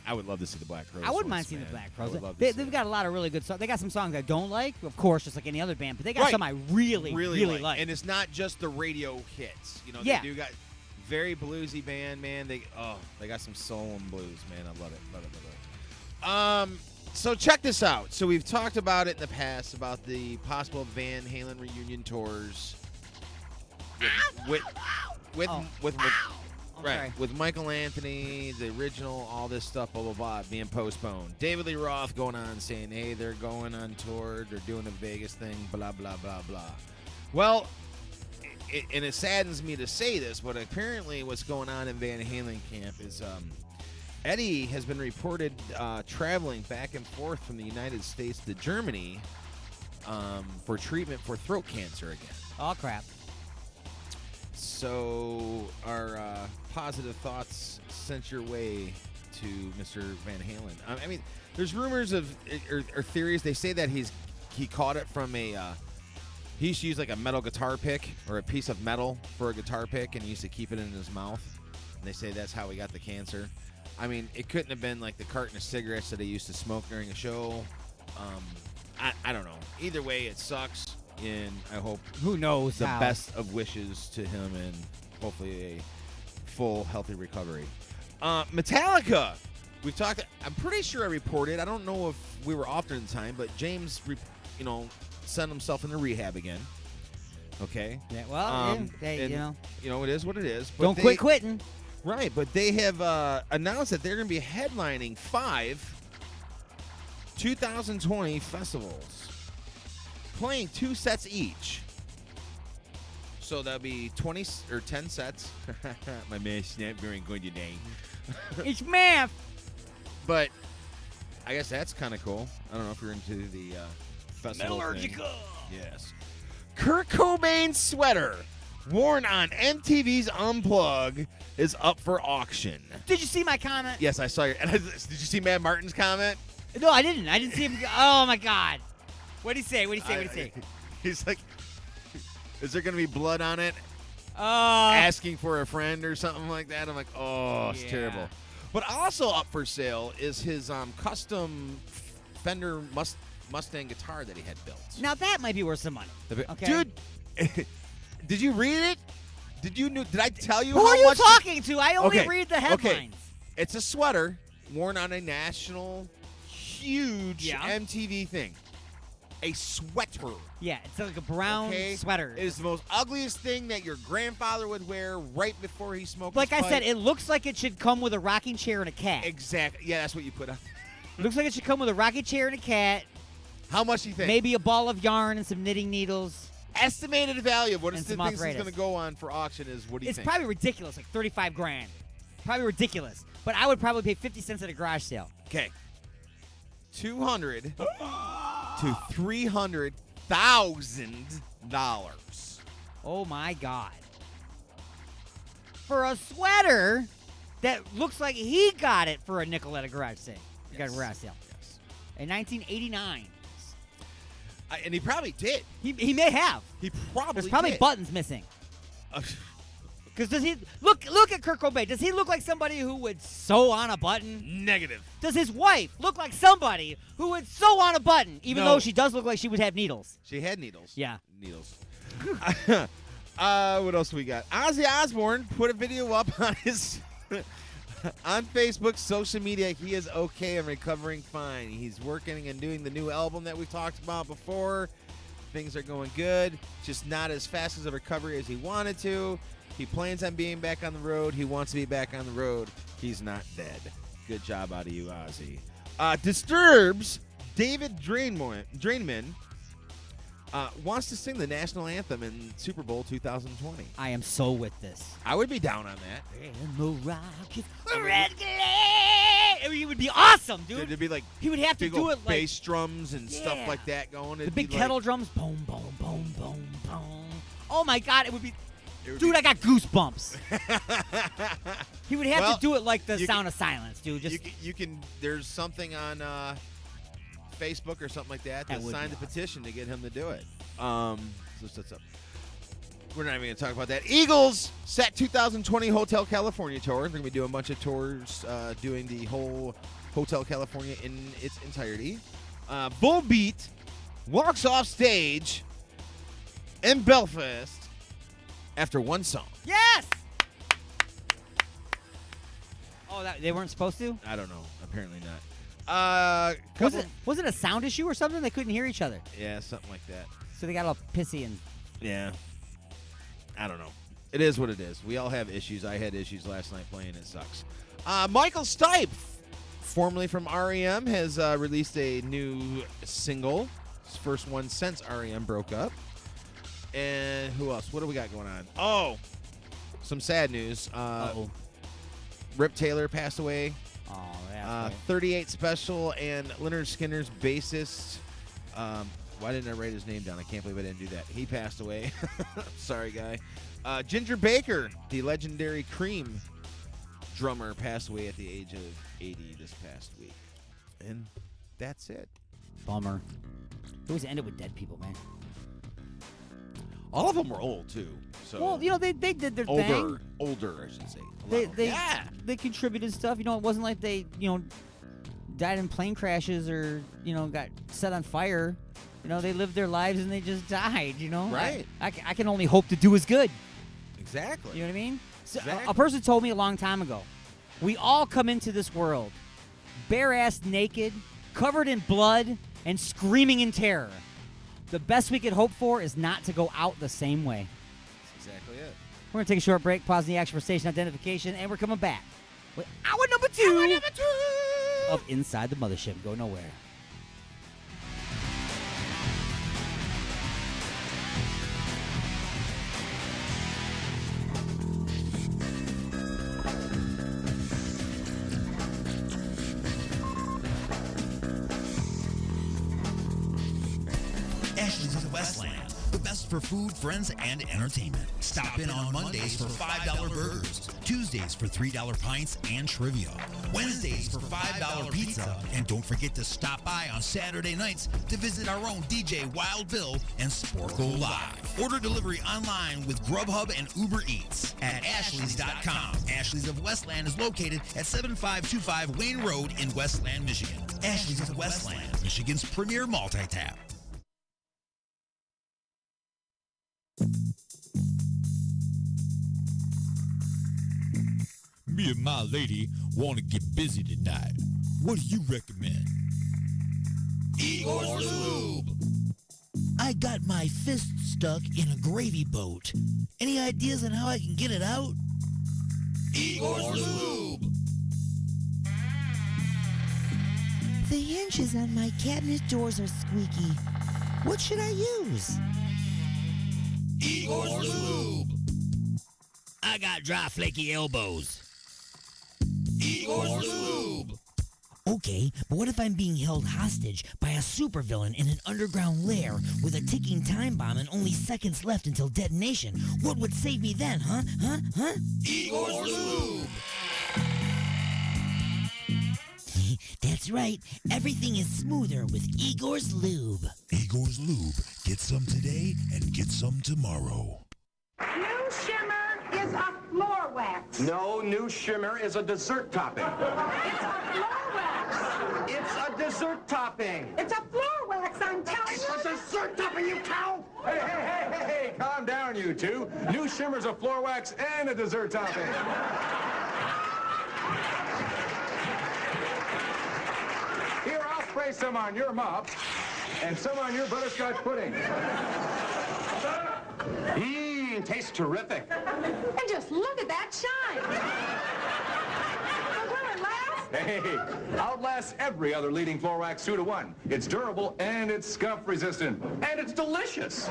I would love to see the Black Crowes. I wouldn't mind seeing the Black Crowes. They've They've got a lot of really good songs. They got some songs I don't like, of course, just like any other band, but they got some I really like. And it's not just the radio hits. Yeah. They do got very bluesy band, man. They got some soul and blues, man. I love it. So check this out. So we've talked about it in the past about the possible Van Halen reunion tours with Michael Anthony, the original, all this stuff, blah blah blah, being postponed. David Lee Roth going on saying, hey, they're going on tour, they're doing a Vegas thing, blah blah blah blah. Well, it saddens me to say this, but apparently what's going on in Van Halen camp is Eddie has been reported traveling back and forth from the United States to Germany for treatment for throat cancer again. Oh, crap. So our positive thoughts sent your way to Mr. Van Halen. I mean, there's rumors of or theories. They say that he caught it from he used to use like a metal guitar pick or a piece of metal for a guitar pick, and he used to keep it in his mouth. And they say that's how he got the cancer. I mean, it couldn't have been like the carton of cigarettes that he used to smoke during a show. I don't know. Either way, it sucks, and I hope who knows the how. best of wishes to him and hopefully a full, healthy recovery. Metallica. We've talked. I'm pretty sure I reported. I don't know if we were off during the time, but James, sent himself into rehab again. Okay. Yeah. Well, it is what it is. But don't quit quitting. Right, but they have announced that they're going to be headlining 5 2020 festivals, playing 2 sets each. So that'll be 20 or 10 sets. My man Snap very good today. It's math. But I guess that's kind of cool. I don't know if you're into the festival thing. Yes. Kurt Cobain's sweater, worn on MTV's Unplug, is up for auction. Did you see my comment? Yes, I saw your. Did you see Matt Martin's comment? No, I didn't. I didn't see him. Oh my God! What did he say? What did he say? He's like, "Is there going to be blood on it?" Asking for a friend or something like that. I'm like, oh, it's terrible. But also up for sale is his custom Fender Mustang guitar that he had built. Now that might be worth some money. Okay. Dude, did you read it? Did I tell you Who how are you much talking to? I only read the headlines. Okay. It's a sweater worn on a national, huge MTV thing. A sweater. Yeah, it's like a brown sweater. It is the most ugliest thing that your grandfather would wear right before he smoked Like his I pipe. said, it looks like it should come with a rocking chair and a cat. Exactly. Yeah, that's what you put on. Looks like it should come with a rocking chair and a cat. How much do you think? Maybe a ball of yarn and some knitting needles. Estimated value of what and the things it's going to go on for auction is, what do you think? It's probably ridiculous, like $35,000. Probably ridiculous. But I would probably pay 50 cents at a garage sale. Okay. $200,000 to $300,000. Oh my God. For a sweater that looks like he got it for a nickel at a garage sale. Yes. Got a garage sale. Yes. in 1989. And he probably did. He may have. He probably There's probably did. buttons missing. Because does he look at Kurt Cobain? Does he look like somebody who would sew on a button? Negative. Does his wife look like somebody who would sew on a button, even No. though she does look like she would have needles? She had needles. Yeah. Needles. What else we got? Ozzy Osbourne put a video up on his on Facebook, social media. He is okay and recovering fine. He's working and doing the new album that we talked about before. Things are going good, just not as fast as a recovery as he wanted to. He plans on being back on the road. He wants to be back on the road. He's not dead. Good job out of you, Ozzy. Disturbed's David Drainman wants to sing the national anthem in Super Bowl 2020. I am so with this. I would be down on that. It would be awesome, dude. It'd be like he would have to big do old it like bass drums and stuff like that going. the It'd big be kettle like, drums. Boom, boom, boom, boom, boom. Oh my God, it would be. Dude, I got goosebumps. He would have to do it like the Sound of Silence, dude. Just you can. There's something on Facebook or something like that That would signed be the petition to get him to do it. So that's up. We're not even going to talk about that. Eagles set 2020 Hotel California tour. They're going to be doing a bunch of tours, doing the whole Hotel California in its entirety. Bullbeat walks off stage in Belfast after one song. yes. Oh, they weren't supposed to? I don't know. Apparently not. Was it a sound issue or something? They couldn't hear each other. Yeah, something like that. So they got all pissy and. Yeah. I don't know. It is what it is. We all have issues. I had issues last night playing. It sucks. Michael Stipe, formerly from REM, has released a new single. His first one since REM broke up. And who else? What do we got going on? Oh, some sad news. Rip Taylor passed away. Oh, yeah. 38 Special and Leonard Skinner's bassist. Why didn't I write his name down? I can't believe I didn't do that. He passed away. Sorry, guy. Ginger Baker, the legendary Cream drummer, passed away at the age of 80 this past week. And that's it. Bummer. It always ended with dead people, man. All of them were old, too. So Well, they did their thing. Older, I should say. They contributed stuff. It wasn't like they, died in plane crashes or, got set on fire. They lived their lives and they just died, Right. I can only hope to do as good. Exactly. You know what I mean? So, Exactly. a person told me a long time ago, we all come into this world bare-ass naked, covered in blood, and screaming in terror. The best we could hope for is not to go out the same way. That's exactly it. We're going to take a short break, pause the action for station identification, and we're coming back with hour number two of Inside the Mothership. Go nowhere. Ashley's of Westland, the best for food, friends, and entertainment. Stop in on Mondays for $5 burgers, Tuesdays for $3 pints and trivia, Wednesdays for $5 pizza, and don't forget to stop by on Saturday nights to visit our own DJ Wild Bill and Sporkle Live. Order delivery online with Grubhub and Uber Eats at Ashley's.com. Ashley's of Westland is located at 7525 Wayne Road in Westland, Michigan. Ashley's of Westland, Michigan's premier multi-tap. Me and my lady want to get busy tonight. What do you recommend? Igor's Lube. I got my fist stuck in a gravy boat. Any ideas on how I can get it out? Igor's Lube. The hinges on my cabinet doors are squeaky. What should I use? Igor's Lube. I got dry, flaky elbows. Igor's Lube. Okay, but what if I'm being held hostage by a supervillain in an underground lair with a ticking time bomb and only seconds left until detonation? What would save me then, huh? Igor's Lube. That That's right. Everything is smoother with Igor's Lube. Igor's Lube. Get some today and get some tomorrow. New Shimmer is a floor wax. No, New Shimmer is a dessert topping. It's a floor wax. It's a dessert topping. It's a floor wax, I'm telling you. It's a dessert topping, you cow! Hey, calm down, you two. New Shimmer's a floor wax and a dessert topping. Here, I'll spray some on your mop and some on your butterscotch pudding. Mmm, tastes terrific. And just look at that shine. Will it last? Hey, outlasts every other leading floor wax 2-to-1. It's durable and it's scuff resistant. And it's delicious.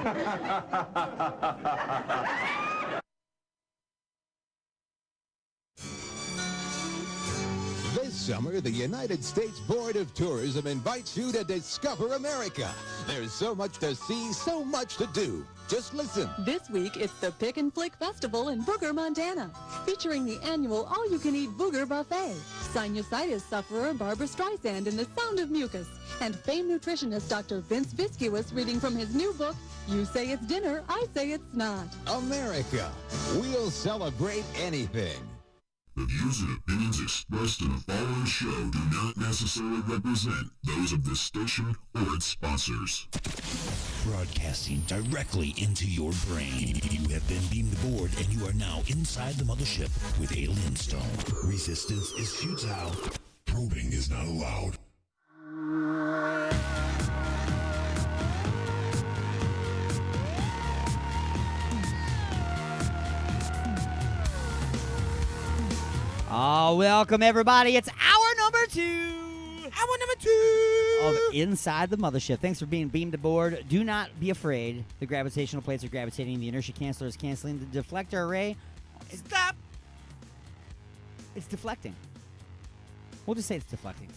This summer, the United States Board of Tourism invites you to discover America. There's so much to see, so much to do. Just listen. This week, it's the Pick and Flick Festival in Booger, Montana, featuring the annual all-you-can-eat Booger Buffet, sinusitis sufferer Barbara Streisand in The Sound of Mucus, and famed nutritionist Dr. Vince Viscuous reading from his new book, You Say It's Dinner, I Say It's Not. America. We'll celebrate anything. The views and opinions expressed in the following show do not necessarily represent those of this station or its sponsors. Broadcasting directly into your brain. You have been beamed aboard and you are now inside the mothership with Alien Stone. Resistance is futile. Probing is not allowed. Welcome everybody. It's hour number 2. Of Inside the Mothership. Thanks for being beamed aboard. Do not be afraid. The gravitational plates are gravitating. The inertia canceller is canceling. The deflector array. Stop. It's deflecting. We'll just say it's deflecting.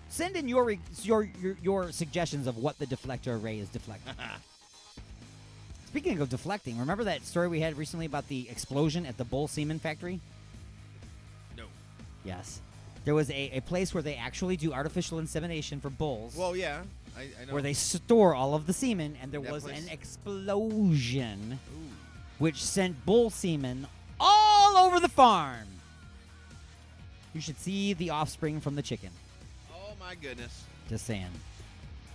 Send in your suggestions of what the deflector array is deflecting. Speaking of deflecting, remember that story we had recently about the explosion at the Bull Semen factory? No. Yes. There was a place where they actually do artificial insemination for bulls. Well, yeah, I know. Where they store all of the semen, and there That was place? an explosion which sent bull semen all over the farm. You should see the offspring from the chicken. Oh, my goodness. Just saying.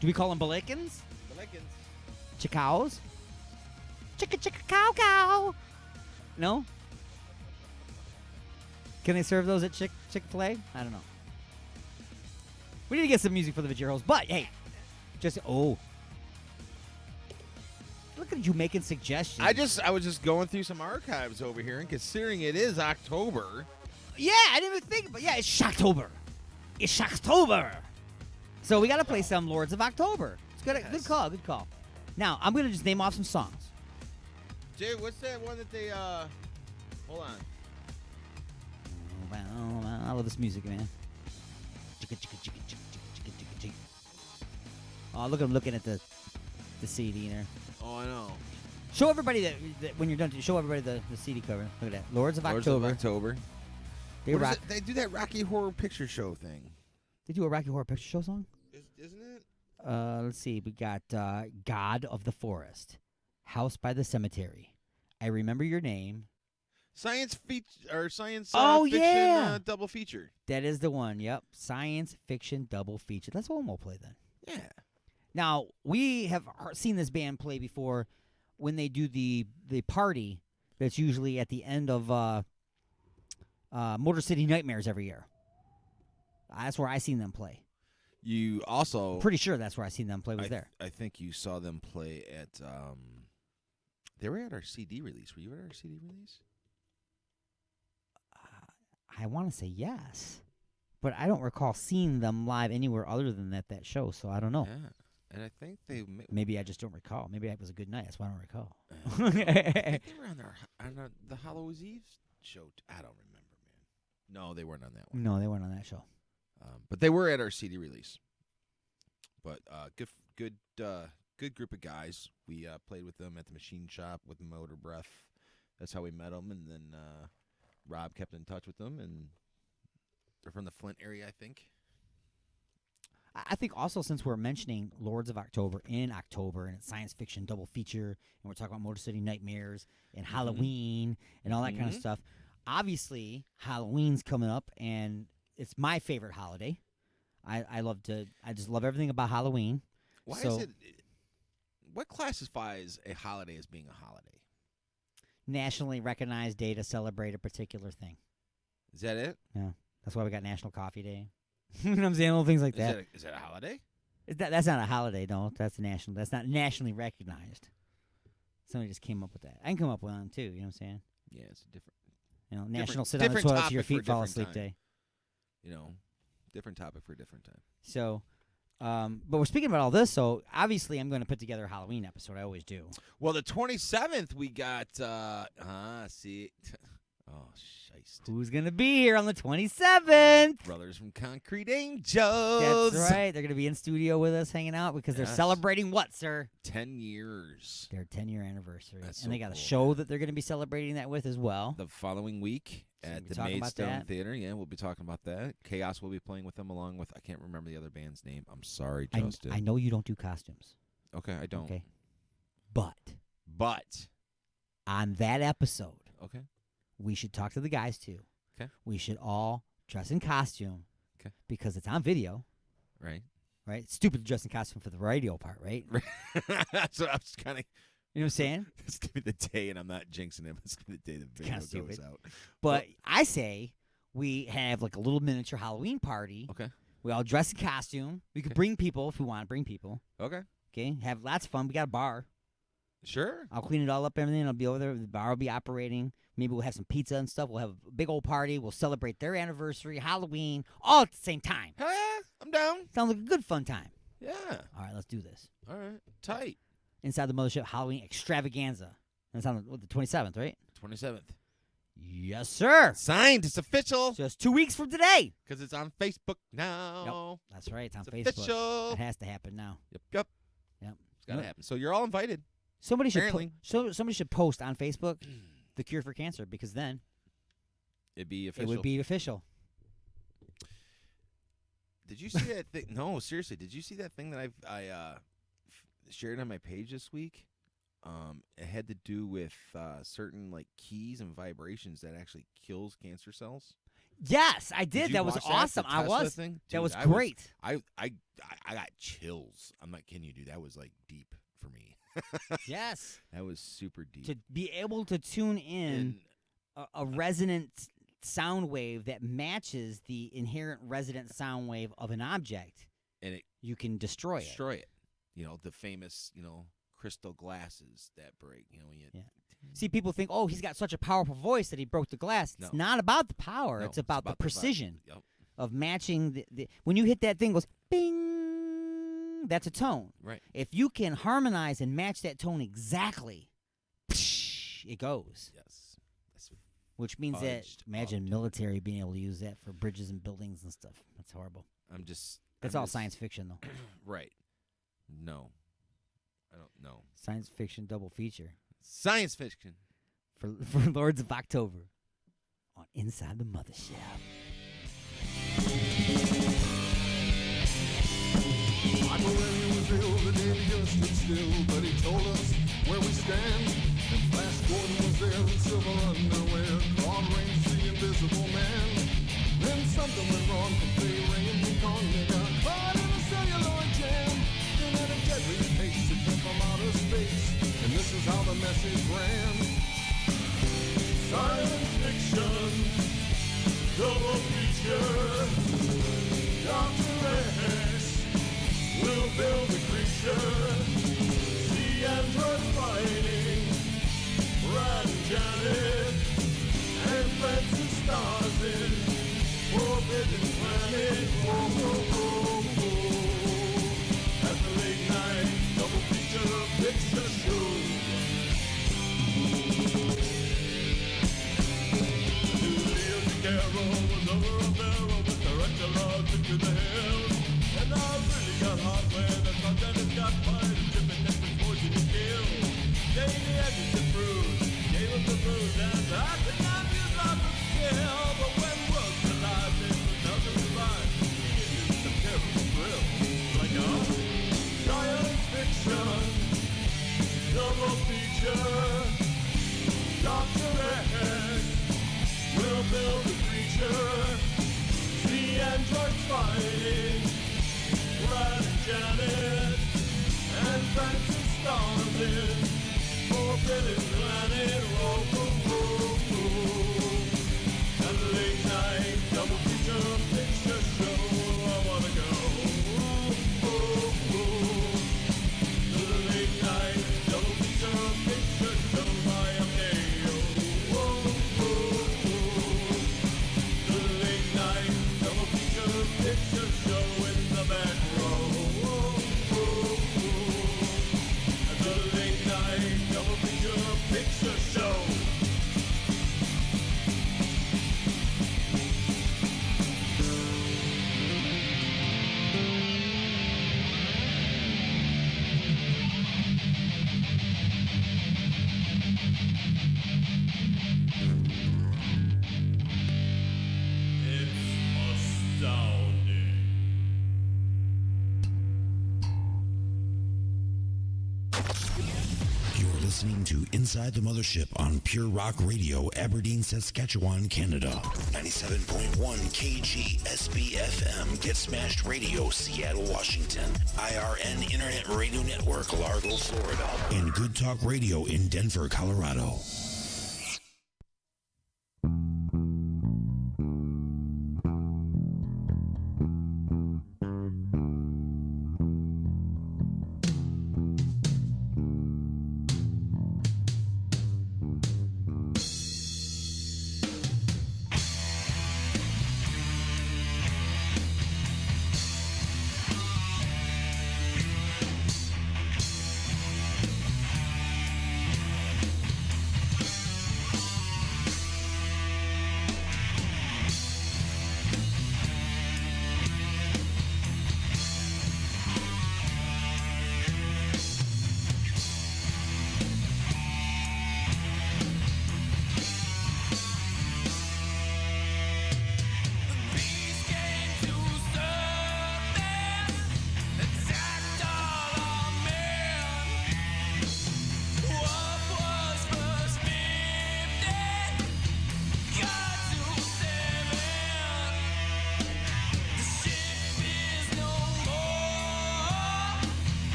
Do we call them Balikins? Chicows? Chicka cow cow. No? Can they serve those at Chick-fil-A? I don't know. We need to get some music for the Vajeros, but hey, look at you making suggestions. I was just going through some archives over here, and considering it is October. Yeah, I didn't even think, but yeah, it's Shocktober. It's Shocktober. So we got to play some Lords of October. It's good. Good call. Good call. Now I'm gonna just name off some songs. Jay, what's that one that they hold on. I love this music, man. Oh, look at him looking at the CD there. Oh, I know. Show everybody that when you're done. Show everybody the CD cover. Look at that. Lords of October. They do that Rocky Horror Picture Show thing. They do a Rocky Horror Picture Show song? Isn't it? Let's see. We got God of the Forest, House by the Cemetery, I Remember Your Name. Science fiction double feature. That is the one. Yep. Science fiction double feature. That's one we'll play then. Yeah. Now, we have seen this band play before when they do the party that's usually at the end of Motor City Nightmares every year. That's where I seen them play. You also... Pretty sure that's where I seen them play was there. I think you saw them play at... they were at our CD release. Were you at our CD release? I want to say yes. But I don't recall seeing them live anywhere other than that show, so I don't know. Yeah. And I think they... Maybe I just don't recall. Maybe it was a good night. That's why I don't recall. I think they were on the Hallows Eve show. I don't remember, man. No, they weren't on that one. No, they weren't on that show. But they were at our CD release. But good group of guys. We played with them at the machine shop with Motor Breath. That's how we met them. And then Rob kept in touch with them. And they're from the Flint area, I think. I think also since we're mentioning Lords of October in October and it's science fiction double feature, and we're talking about Motor City Nightmares and Halloween and all that kind of stuff, obviously Halloween's coming up, and it's my favorite holiday. I just love everything about Halloween. Why is it? What classifies a holiday as being a holiday? Nationally recognized day to celebrate a particular thing. Is that it? Yeah, that's why we got National Coffee Day. You know what I'm saying? Little things like that. Is that a holiday? That's not a holiday, no. That's not nationally recognized. Somebody just came up with that. I can come up with one too. You know what I'm saying? Yeah, it's a different. National sit on the toilet till your feet fall asleep day. Different topic for a different time. So, but we're speaking about all this, so obviously I'm going to put together a Halloween episode. I always do. Well, the 27th we got. Who's going to be here on the 27th? Brothers from Concrete Angels. That's right. They're going to be in studio with us hanging out because they're celebrating what, sir? 10 years. Their 10-year anniversary. That's and they so got a cool, show that they're going to be celebrating that with as well. The following week at the Maidstone Theater. Yeah, we'll be talking about that. Chaos will be playing with them along with, I can't remember the other band's name. I'm sorry, Justin. I know you don't do costumes. Okay, I don't. Okay. But on that episode, okay, we should talk to the guys too. Okay. We should all dress in costume. Okay. Because it's on video. Right. Right? Stupid to dress in costume for the radio part, right? So I was kind of... You know what I'm saying? It's going to be the day, and I'm not jinxing him. It's going to be the day the video goes out. But I say we have like a little miniature Halloween party. Okay. We all dress in costume. We could bring people if we want to bring people. Okay. Okay. Have lots of fun. We got a bar. Sure. I'll clean it all up, everything. I'll be over there. The bar will be operating. Maybe we'll have some pizza and stuff. We'll have a big old party. We'll celebrate their anniversary, Halloween, all at the same time. Hell yeah, I'm down. Sounds like a good fun time. Yeah. All right, let's do this. All right, tight. Inside the Mothership Halloween Extravaganza. That's on the 27th, right? 27th. Yes, sir. Signed. It's official. Just 2 weeks from today. Because it's on Facebook now. Yep. That's right. It's on Facebook. Official. It has to happen now. Yep. Yep. It's got to happen. So you're all invited. Somebody should post on Facebook the cure for cancer, because then it'd be official. It would be official. Did you see that thing? No, seriously. Did you see that thing that I shared on my page this week? It had to do with certain like keys and vibrations that actually kills cancer cells. Yes, I did. That was awesome. I was. Dude, that was great. I got chills. I'm not kidding you, dude. That was like deep for me. Yes. That was super deep. To be able to tune in a resonant sound wave that matches the inherent resonant sound wave of an object, and you can destroy it. You know, the famous, crystal glasses that break. See, people think, oh, he's got such a powerful voice that he broke the glass. It's not about the power. It's about the precision of matching the when you hit that thing, it goes bing. That's a tone. Right. If you can harmonize and match that tone exactly, it goes. Yes. Which means that, imagine military being able to use that for bridges and buildings and stuff. That's horrible. That's all science fiction, though. Right. No. I don't know. Science fiction double feature. Science fiction. For Lords of October on Inside the Mothership. I know when he was ill, the day he just stood still, but he told us where we stand. And Flash Gordon was there in silver underwear, Claude Rains, the invisible man. Then something went wrong for Fay Ray and Yukon. They got caught in a celluloid jam. Then at a deadly pace, it came from outer space. And this is how the message ran. Science fiction, double feature, Dr. X will build a creature. See androids fighting, Brad and Janet, and plants and stars in Forbidden Planet. Whoa, whoa, whoa, whoa. At the late night double feature picture show. Julia Carroll was over a barrel with director Rod to the hills. And I really got hot when I thought that it got fired and dripping next to poison to kill. Davey Edmonds and Bruce gave him the blues and I could not use lots of skill. But when worlds collide, they put nothing to lie. It is some terrible thrill. Detroit fighting. Brad and Janet and Francis Storming. For Billy Planet, roll, roll, roll, roll. And the late night double feature picture show. I wanna go. Oh, oh, oh. To the late night double feature picture show by Amneo. Oh, oh, oh. To the late night double feature picture show in the back row. Oh, oh, oh. And the late night double feature picture show. It's astounding. You're listening to Inside the Mothership on Pure Rock Radio, Aberdeen, Saskatchewan, Canada. 97.1 KG SBFM, Get Smashed Radio, Seattle, Washington. IRN Internet Radio Network, Largo, Florida. And Good Talk Radio in Denver, Colorado.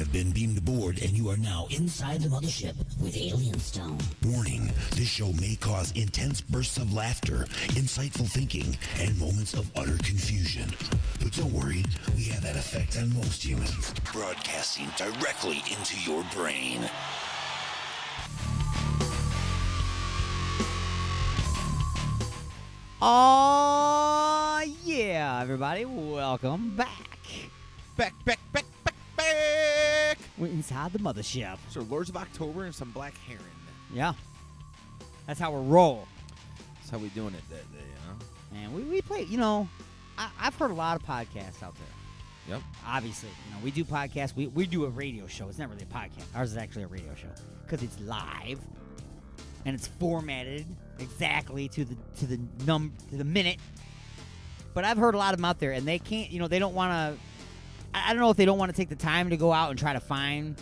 have been beamed aboard, and you are now Inside the Mothership with Alien Stone. Warning, this show may cause intense bursts of laughter, insightful thinking, and moments of utter confusion. But don't worry, we have that effect on most humans, broadcasting directly into your brain. Oh, yeah, everybody. Welcome back. Back. We're inside the Mothership. So, Lords of October and some Black Heron. Yeah. That's how we roll. That's how we doing it that day, you know? And we play, I've heard a lot of podcasts out there. Yep. Obviously, we do podcasts. We do a radio show. It's not really a podcast. Ours is actually a radio show because it's live and it's formatted exactly to the minute. But I've heard a lot of them out there, and they can't. They don't want to. I don't know if they don't want to take the time to go out and try to find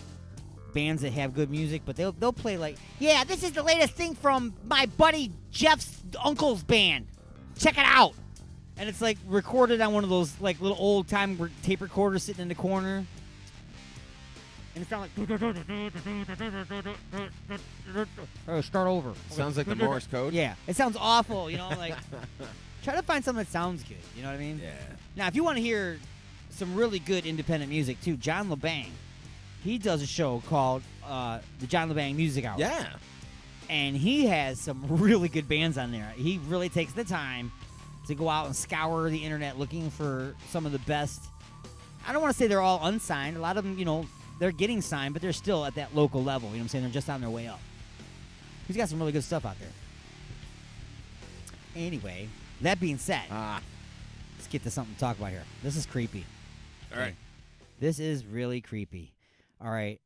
bands that have good music, but they'll play like, yeah, this is the latest thing from my buddy Jeff's uncle's band. Check it out. And it's like recorded on one of those like little old time tape recorders sitting in the corner. And it sounds like start over. Sounds like the Morse code. Yeah, it sounds awful. Like try to find something that sounds good. You know what I mean? Yeah. Now, if you want to hear some really good independent music too, John LeBang, he does a show called the John LeBang Music Hour. Yeah. And he has some really good bands on there. He really takes the time to go out and scour the internet looking for some of the best. I don't want to say they're all unsigned. A lot of them, they're getting signed, but they're still at that local level. You know what I'm saying? They're just on their way up. He's got some really good stuff out there. Anyway, that being said, let's get to something to talk about here. This is creepy. All right. This is really creepy. All right.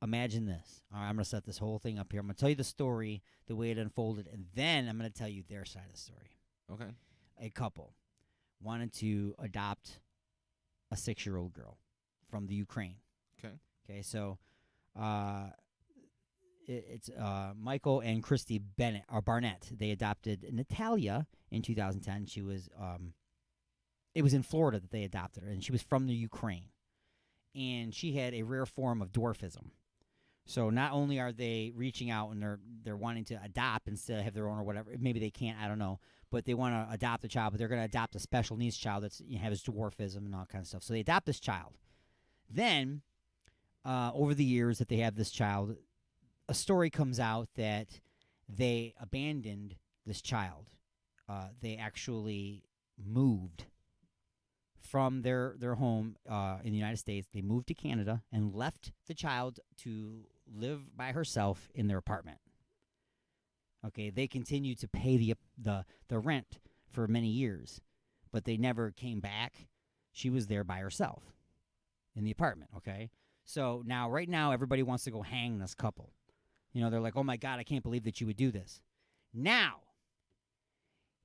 Imagine this. All right, I'm going to set this whole thing up here. I'm going to tell you the story, the way it unfolded, and then I'm going to tell you their side of the story. Okay. A couple wanted to adopt a 6-year-old girl from the Ukraine. Okay, so it's Michael and Christy Barnett. They adopted Natalia in 2010. She was it was in Florida that they adopted her, and she was from the Ukraine. And she had a rare form of dwarfism. So not only are they reaching out and they're wanting to adopt instead of have their own or whatever, maybe they can't, I don't know, but they want to adopt a child, but they're going to adopt a special needs child that's has dwarfism and all kinds of stuff. So they adopt this child. Then, over the years that they have this child, a story comes out that they abandoned this child. They actually moved from their home in the United States. They moved to Canada and left the child to live by herself in their apartment. Okay, they continued to pay the rent for many years, but they never came back. She was there by herself in the apartment, okay? So right now, everybody wants to go hang this couple. They're like, oh my God, I can't believe that you would do this. Now,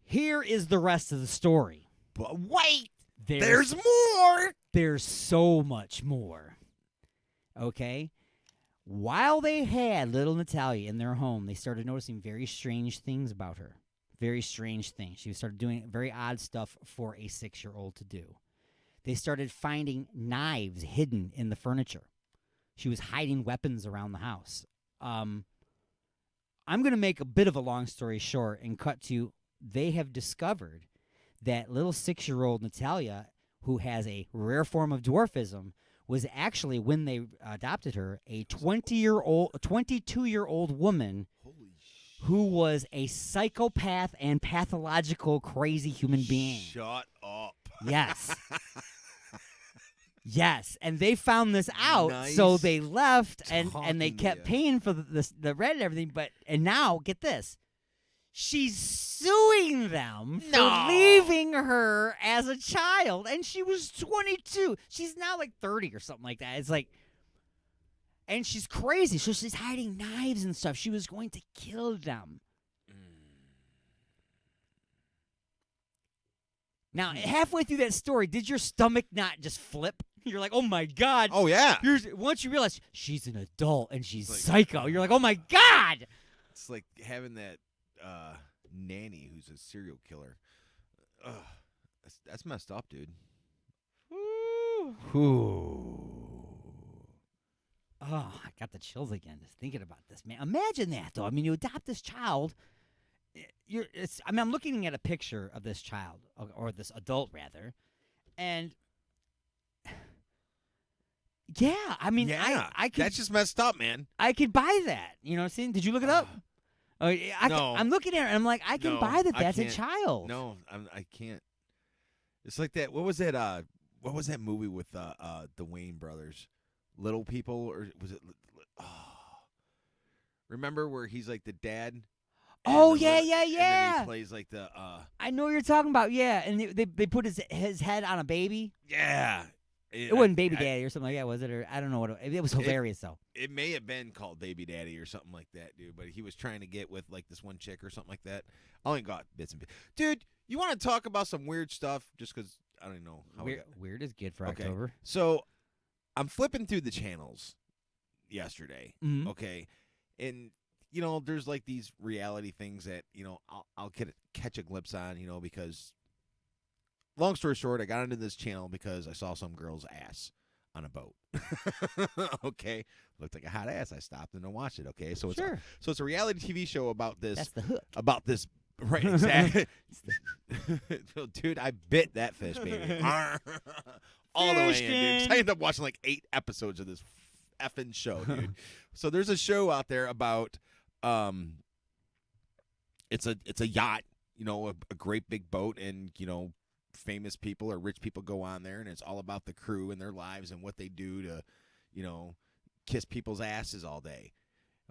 here is the rest of the story. But wait! There's more! There's so much more. Okay? While they had little Natalia in their home, they started noticing very strange things about her. Very strange things. She started doing very odd stuff for a 6-year-old to do. They started finding knives hidden in the furniture. She was hiding weapons around the house. I'm going to make a bit of a long story short and cut to they have discovered that little 6-year-old Natalia, who has a rare form of dwarfism, was actually, when they adopted her, a 22-year-old woman who was a psychopath and pathological crazy human being. Shut up. Yes. Yes, and they found this out, so they left, and they kept paying for the rent and everything, and now, get this, she's suing them for leaving her as a child, and she was 22. She's now like 30 or something like that. It's like, and she's crazy, so she's hiding knives and stuff. She was going to kill them. Now, halfway through that story, did your stomach not just flip? You're like, oh my God. Oh, yeah. Once you realize she's an adult and she's psycho, you're like, oh my God. It's like having that nanny who's a serial killer. Ugh, that's messed up, dude. Ooh. Oh, I got the chills again just thinking about this, man. Imagine that, though. I mean, you adopt this child. I'm looking at a picture of this child, or this adult, rather, and yeah, I mean, Yeah, I could. that's just messed up, man. I could buy that. You know what I'm saying? Did you look it up? No. I'm looking at it, and I'm like, I can No, buy that. I That's a can't. child. No, I can't. It's like that. What was that? What was that movie with the Wayne brothers? Little People, or was it? Remember where he's like the dad? Oh, and yeah. And then he plays like the. I know what you're talking about. Yeah, and they put his head on a baby. Yeah. It wasn't Baby Daddy or something like that, was it? Or I don't know what it was. Hilarious though. It may have been called Baby Daddy or something like that, dude. But he was trying to get with like this one chick or something like that. I only got bits and bits. Dude, you want to talk about some weird stuff? Just because I don't know how Weird is good for Okay. October. So I'm flipping through the channels yesterday. Mhm. Okay, and there's like these reality things that I'll catch a glimpse on. Because. Long story short, I got into this channel because I saw some girl's ass on a boat. Okay, looked like a hot ass. I stopped and I watched it. Okay, so it's a reality TV show about this. That's the hook. About this, right? Exactly. Dude, I bit that fish, baby. All the way in, dude. 'Cause I ended up watching like 8 episodes of this effing show, dude. So there's a show out there about it's a yacht, a great big boat, and famous people or rich people go on there, and it's all about the crew and their lives and what they do to, kiss people's asses all day.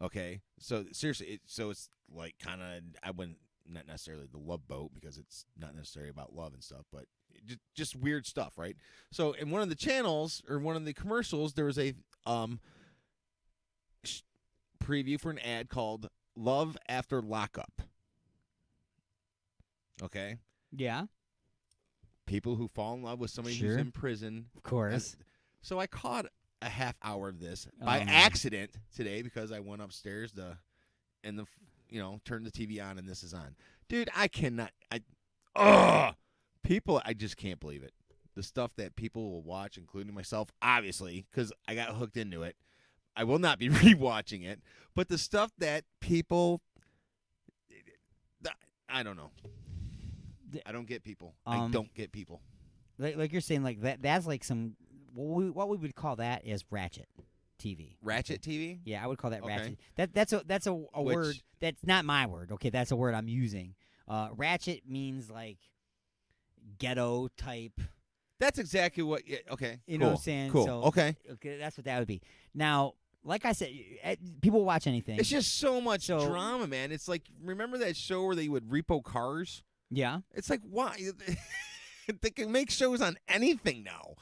Okay, so seriously, it's like kind of I wouldn't not necessarily the love boat because it's not necessarily about love and stuff, but just weird stuff, right? So in one of the channels or one of the commercials, there was a preview for an ad called "Love After Lockup." Okay. Yeah. People who fall in love with somebody who's in prison. Of course. So I caught a half hour of this by accident today because I went upstairs turned the TV on and this is on. Dude, I cannot. People, I just can't believe it. The stuff that people will watch, including myself, obviously, because I got hooked into it. I will not be rewatching it. But the stuff that people, I don't know. I don't get people. I don't get people. Like you're saying, like that's like some what we would call that is ratchet TV. Ratchet TV? Yeah, I would call that Okay. ratchet. That's a word that's not my word. Okay, that's a word I'm using. Ratchet means like ghetto type. That's exactly what. Yeah, okay, You know what I'm saying? Cool. So, okay, that's what that would be. Now, like I said, people will watch anything. it's just so much drama, man. It's like remember that show where they would repo cars? Yeah. It's like why they can make shows on anything now.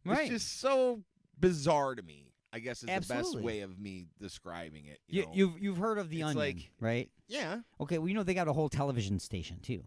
Right. It's just so bizarre to me. I guess is Absolutely. the best way of me describing it. You've heard of The It's Onion, like- right? Yeah. Okay, well, they got a whole television station, too,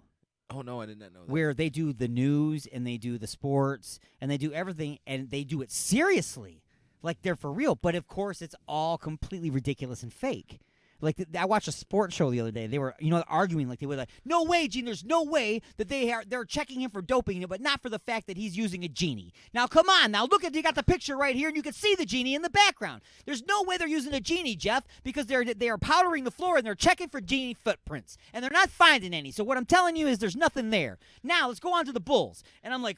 Oh no, I did not know that. where they do the news and they do the sports and they do everything, and they do it seriously, like they're for real. But, of course, it's all completely ridiculous and fake. Like, I watched a sports show the other day. They were, arguing like they were like, no way, Gene, there's no way that they're checking him for doping, but not for the fact that he's using a genie. Now, come on. Now, look you got the picture right here, and you can see the genie in the background. There's no way they're using a genie, Jeff, because they are powdering the floor, and they're checking for genie footprints, and they're not finding any. So what I'm telling you is there's nothing there. Now, let's go on to the Bulls. And I'm like,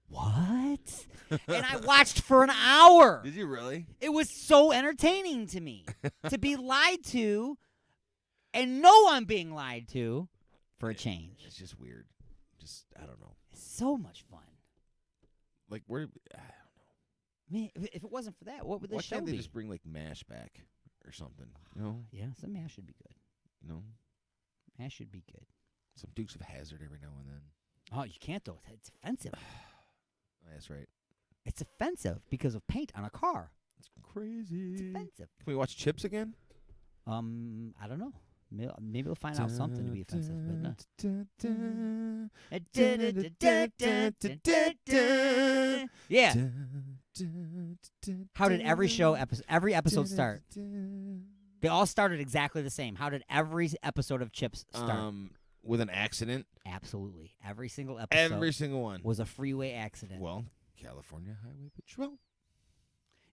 what? And I watched for an hour. Did you really? It was so entertaining to me to be lied to and know I'm being lied to for a change. It's just weird. Just I don't know. It's so much fun. Like where? I don't know. I mean, if it wasn't for that, what would this Why show can't they be? just bring like MASH back or something? Yeah, some MASH should be good. No. MASH should be good. Some Dukes of Hazzard every now and then. Oh, you can't though. It's offensive. That's right. It's offensive because of paint on a car. It's crazy. It's offensive. Can we watch Chips again? I don't know. Maybe we'll find out something to be offensive. But yeah. How did every episode start? They all started exactly the same. How did every episode of Chips start? With an accident? Absolutely. Every single episode. Every single one. Was a freeway accident. Well, California Highway Patrol.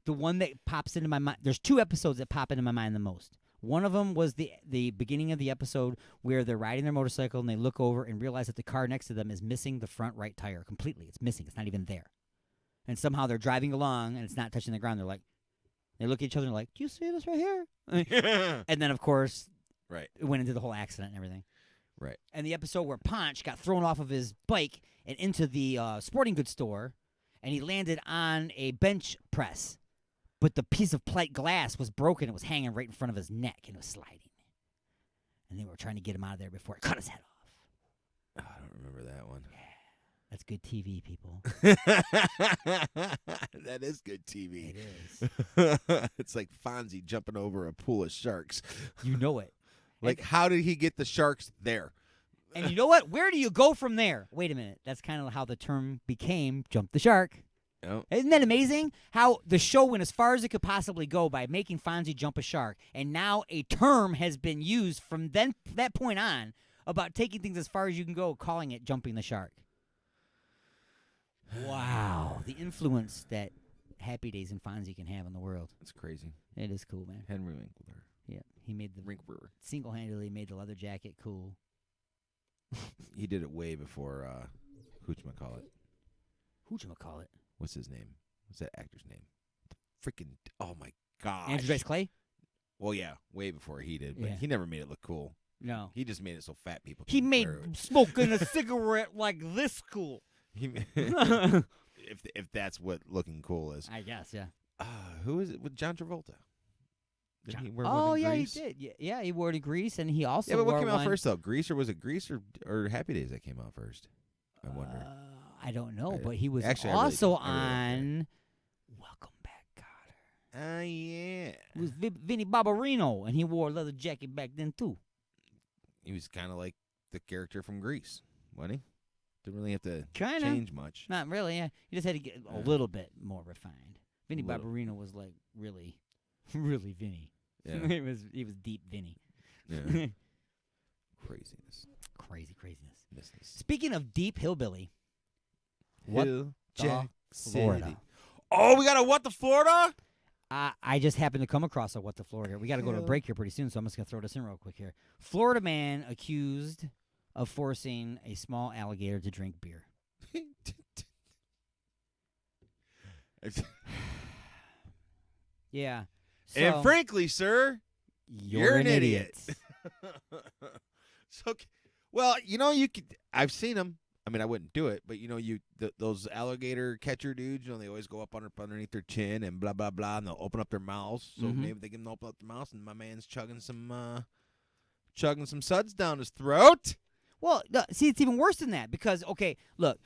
the one that pops into my mind. There's 2 episodes that pop into my mind the most. One of them was the beginning of the episode where they're riding their motorcycle and they look over and realize that the car next to them is missing the front right tire completely. It's missing. It's not even there. And somehow they're driving along and it's not touching the ground. They're like, they look at each other and they're like, do you see this right here? And then, of course, right, it went into the whole accident and everything. Right. And the episode where Ponch got thrown off of his bike and into the sporting goods store and he landed on a bench press. But the piece of plate glass was broken. It was hanging right in front of his neck, and it was sliding. And they were trying to get him out of there before it cut his head off. I don't remember that one. Yeah, that's good TV, people. That is good TV. It is. It's like Fonzie jumping over a pool of sharks. You know it. Like, how did he get the sharks there? And you know what? Where do you go from there? Wait a minute. That's kind of how the term became jump the shark. Oh. Isn't that amazing? How the show went as far as it could possibly go by making Fonzie jump a shark, and now a term has been used from that point on about taking things as far as you can go, calling it jumping the shark. Wow, the influence that Happy Days and Fonzie can have on the world. It's crazy. It is cool, man. Henry Winkler. Yeah, he made the single-handedly made the leather jacket cool. He did it way before whochmacallit. Whochmacallit? What's his name? What's that actor's name? Freaking, oh my gosh. Andrew Dice Clay? Well, yeah, way before he did, but Yeah. he never made it look cool. No. He just made it so fat people He couldn't made wear it. smoking a cigarette like this cool. If that's what looking cool is. I guess, yeah. Who is it with John Travolta? Did he wear Oh, one in yeah, Grease? he did. Yeah, he wore it in Grease, and he also Yeah, but what wore came out one- first, though? Grease, or was it Grease or Happy Days that came out first? I wonder. I don't know, but he was Actually, also I really on Welcome Back, Kotter. Yeah. It was Vinny Barbarino, and he wore a leather jacket back then, too. He was kind of like the character from Grease, wasn't he? Didn't really have to Kinda. change much. Not really, yeah. He just had to get a little bit more refined. Vinny Barbarino was like really, really Vinny. Yeah. he was deep Vinny. Yeah. Craziness. Craziness. Business. Speaking of deep hillbilly, what Hill the Jack Florida? City. Oh, we got a what the Florida? I just happened to come across a what the Florida. We got to go to a break here pretty soon, so I'm just going to throw this in real quick here. Florida man accused of forcing a small alligator to drink beer. Yeah. And frankly, sir, you're an idiot. So, well, you could. I've seen them. I mean, I wouldn't do it, but those alligator catcher dudes, they always go up underneath their chin and blah blah blah, and they'll open up their mouths. So maybe they can open up their mouths, and my man's chugging some suds down his throat. Well, see, it's even worse than that because, okay, look,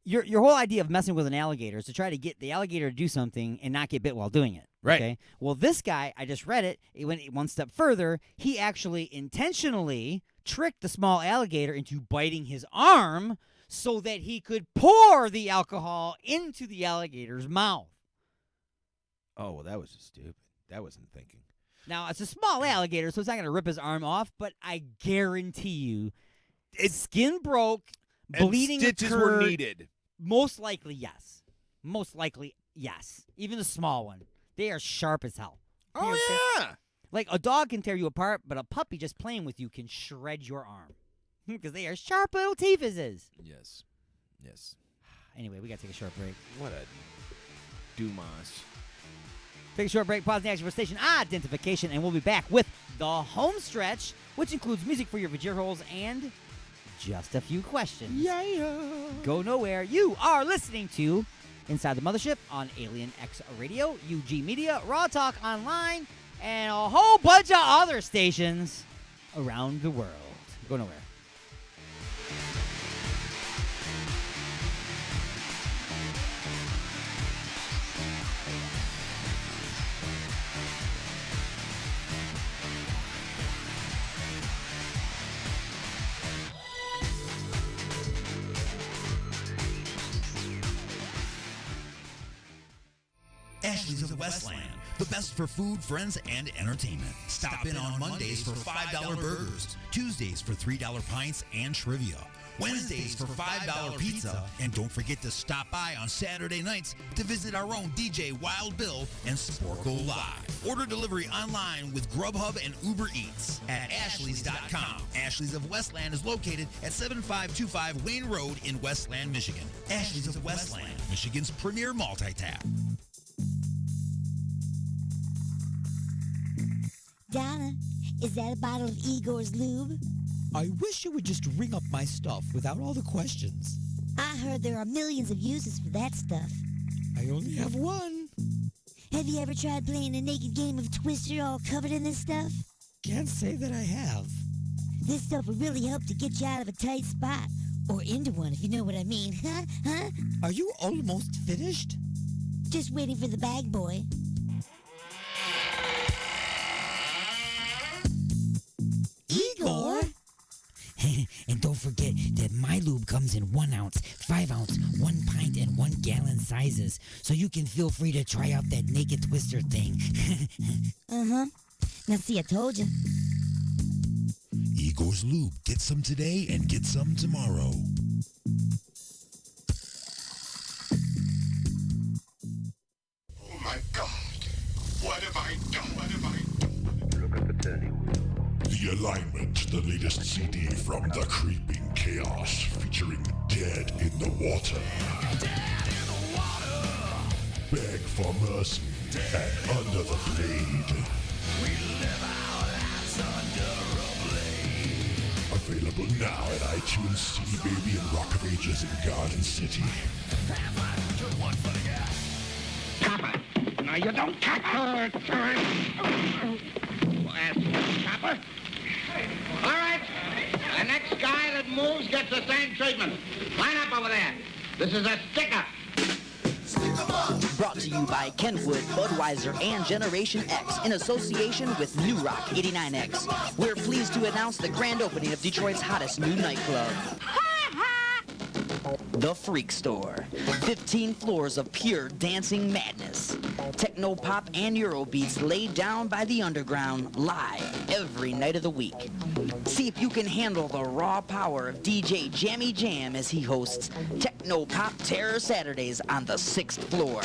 your whole idea of messing with an alligator is to try to get the alligator to do something and not get bit while doing it. Right. Okay? Well, this guy, I just read it. It went one step further. He actually intentionally tricked the small alligator into biting his arm so that he could pour the alcohol into the alligator's mouth. Oh, well, that was just stupid. That wasn't thinking. Now, it's a small alligator, so it's not going to rip his arm off, but I guarantee you, its skin broke, And bleeding stitches occurred. were needed. Most likely, yes. Most likely, yes. Even the small one. They are sharp as hell. You know what I'm saying? Yeah. Like, a dog can tear you apart, but a puppy just playing with you can shred your arm. Because they are sharp little teethuses. Yes. Yes. Anyway, we got to take a short break. What a Dumas. Take a short break, pause the action for station identification, and we'll be back with the home stretch, which includes music for your vajir holes and just a few questions. Yeah. Go nowhere. You are listening to Inside the Mothership on Alien X Radio, UG Media, Raw Talk Online, and a whole bunch of other stations around the world. Go nowhere. Ashley's of the Westland. The best for food, friends, and entertainment. Stop in on Mondays for $5 burgers, Tuesdays for $3 pints and trivia, Wednesdays for $5 pizza. And don't forget to stop by on Saturday nights to visit our own DJ Wild Bill and Sporkle Live. Order delivery online with Grubhub and Uber Eats at Ashley's.com. Ashley's of Westland is located at 7525 Wayne Road in Westland, Michigan. Ashley's of Westland, Michigan's premier multi-tap. Donna, is that a bottle of Igor's lube? I wish you would just ring up my stuff without all the questions. I heard there are millions of uses for that stuff. I only have one. Have you ever tried playing a naked game of Twister all covered in this stuff? Can't say that I have. This stuff would really help to get you out of a tight spot. Or into one, if you know what I mean. Huh? Are you almost finished? Just waiting for the bag boy. Igor? And don't forget that my lube comes in 1 ounce, 5 ounce, 1 pint, and 1 gallon sizes. So you can feel free to try out that naked twister thing. Uh-huh. Now see, I told you. Igor's Lube. Get some today and get some tomorrow. Oh my God. What have I done? What have I done? Look at the turning wheel. The Alignment, the latest CD from The Creeping Chaos, featuring Dead in the Water. Dead in the water. Beg for Mercy and Under the Blade. We live our lives under a blade. Available now at iTunes, CD Baby, and Rock of Ages in Garden City. Have a good one for the guy. Copper. Now you don't cut her time. Copper. All right. The next guy that moves gets the same treatment. Line up over there. This is a stick-up. Brought to you by Kenwood, Budweiser, and Generation X in association with New Rock 89X. We're pleased to announce the grand opening of Detroit's hottest new nightclub. The Freak Store. 15 floors of pure dancing madness. Techno pop and Eurobeats laid down by the underground live every night of the week. See if you can handle the raw power of DJ Jammy Jam as he hosts Techno Pop Terror Saturdays on the 6th floor.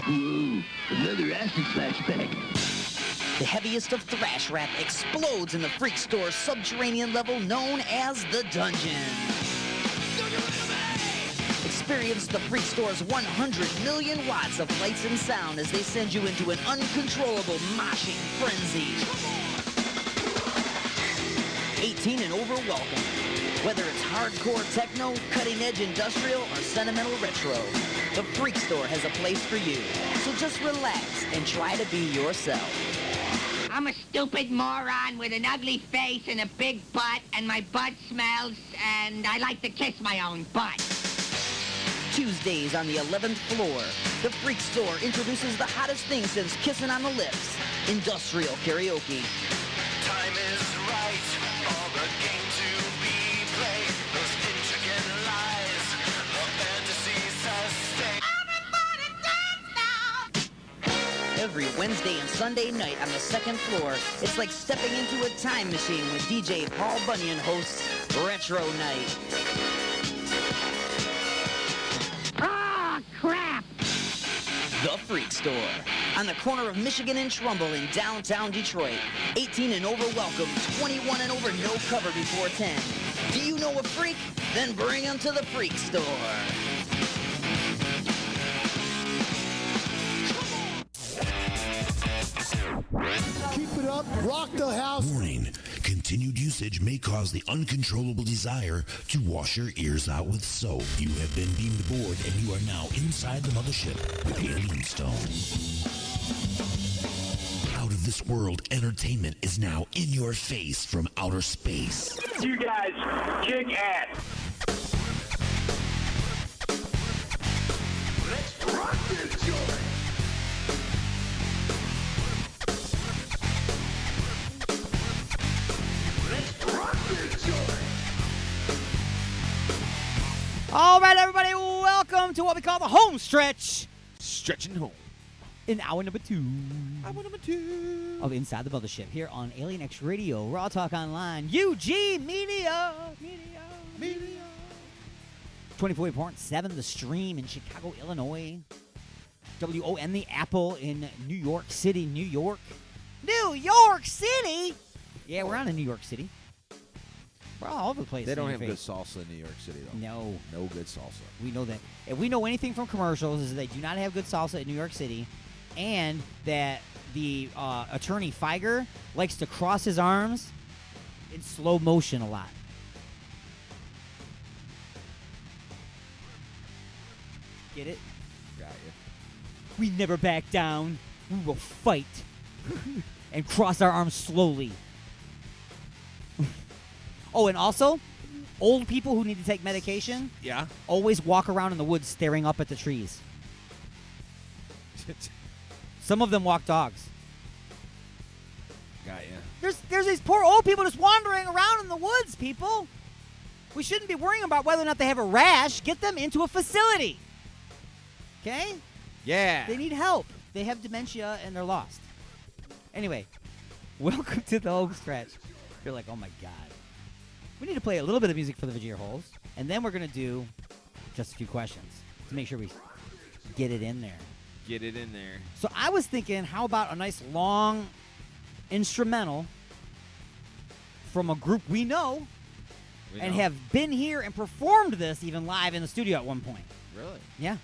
Ooh, another acid flashback. The heaviest of thrash rap explodes in the Freak Store's subterranean level known as the Dungeon. Experience the Freak Store's 100 million watts of lights and sound as they send you into an uncontrollable moshing frenzy. 18 and over welcome. Whether it's hardcore techno, cutting-edge industrial, or sentimental retro, the Freak Store has a place for you. So just relax and try to be yourself. I'm a stupid moron with an ugly face and a big butt, and my butt smells, and I like to kiss my own butt. Tuesdays on the 11th floor, the Freak Store introduces the hottest thing since kissing on the lips, industrial karaoke. Time is right for the game to be played. Those intricate lies, the fantasies sustain. Every Wednesday and Sunday night on the 2nd floor, it's like stepping into a time machine when DJ Paul Bunyan hosts Retro Night. Ah, crap! The Freak Store, on the corner of Michigan and Trumbull in downtown Detroit. 18 and over welcome, 21 and over no cover before 10. Do you know a freak? Then bring him to the Freak Store. Keep it up, rock the house. Warning. Continued usage may cause the uncontrollable desire to wash your ears out with soap. You have been beamed aboard and you are now inside the mothership with Alien Stone. Out of this world entertainment is now in your face from outer space. You guys kick ass. Let's rock this joint. All right, everybody, welcome to what we call the home stretch. Stretching home. In hour number 2. Hour number 2. Of Inside the Mothership here on Alien X Radio, Raw Talk Online, UG Media. 24.7 The Stream in Chicago, Illinois. WON The Apple in New York City, New York. New York City? Yeah, we're on in New York City. We're all over the place. They don't have good salsa in New York City, though. No. No good salsa. We know that. If we know anything from commercials is they do not have good salsa in New York City, and that the attorney Feiger likes to cross his arms in slow motion a lot. Get it? Got you. We never back down. We will fight. And cross our arms slowly. Oh, and also, old people who need to take medication always walk around in the woods staring up at the trees. Some of them walk dogs. Got ya. There's these poor old people just wandering around in the woods, people. We shouldn't be worrying about whether or not they have a rash. Get them into a facility. Okay? Yeah. They need help. They have dementia and they're lost. Anyway, welcome to the home stretch. You're like, oh my God. We need to play a little bit of music for the Vajir holes, and then we're going to do just a few questions to make sure we get it in there. Get it in there. So I was thinking, how about a nice long instrumental from a group we know and have been here and performed this even live in the studio at one point. Really? Yeah.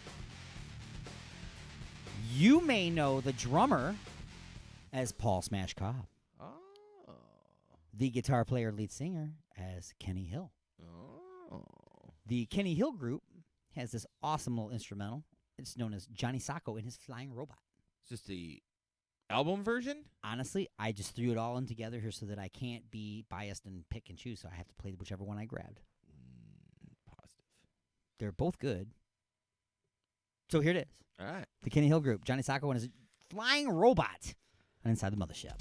You may know the drummer as Paul Smash Cobb. Oh. The guitar player, lead singer, as Kenny Hill. Oh. The Kenny Hill group has this awesome little instrumental. It's known as Johnny Sacco and his Flying Robot. Is this the album version? Honestly, I just threw it all in together here so that I can't be biased and pick and choose, so I have to play whichever one I grabbed. Positive. They're both good. So here it is. All right. The Kenny Hill group, Johnny Sacco and his Flying Robot on Inside the Mothership.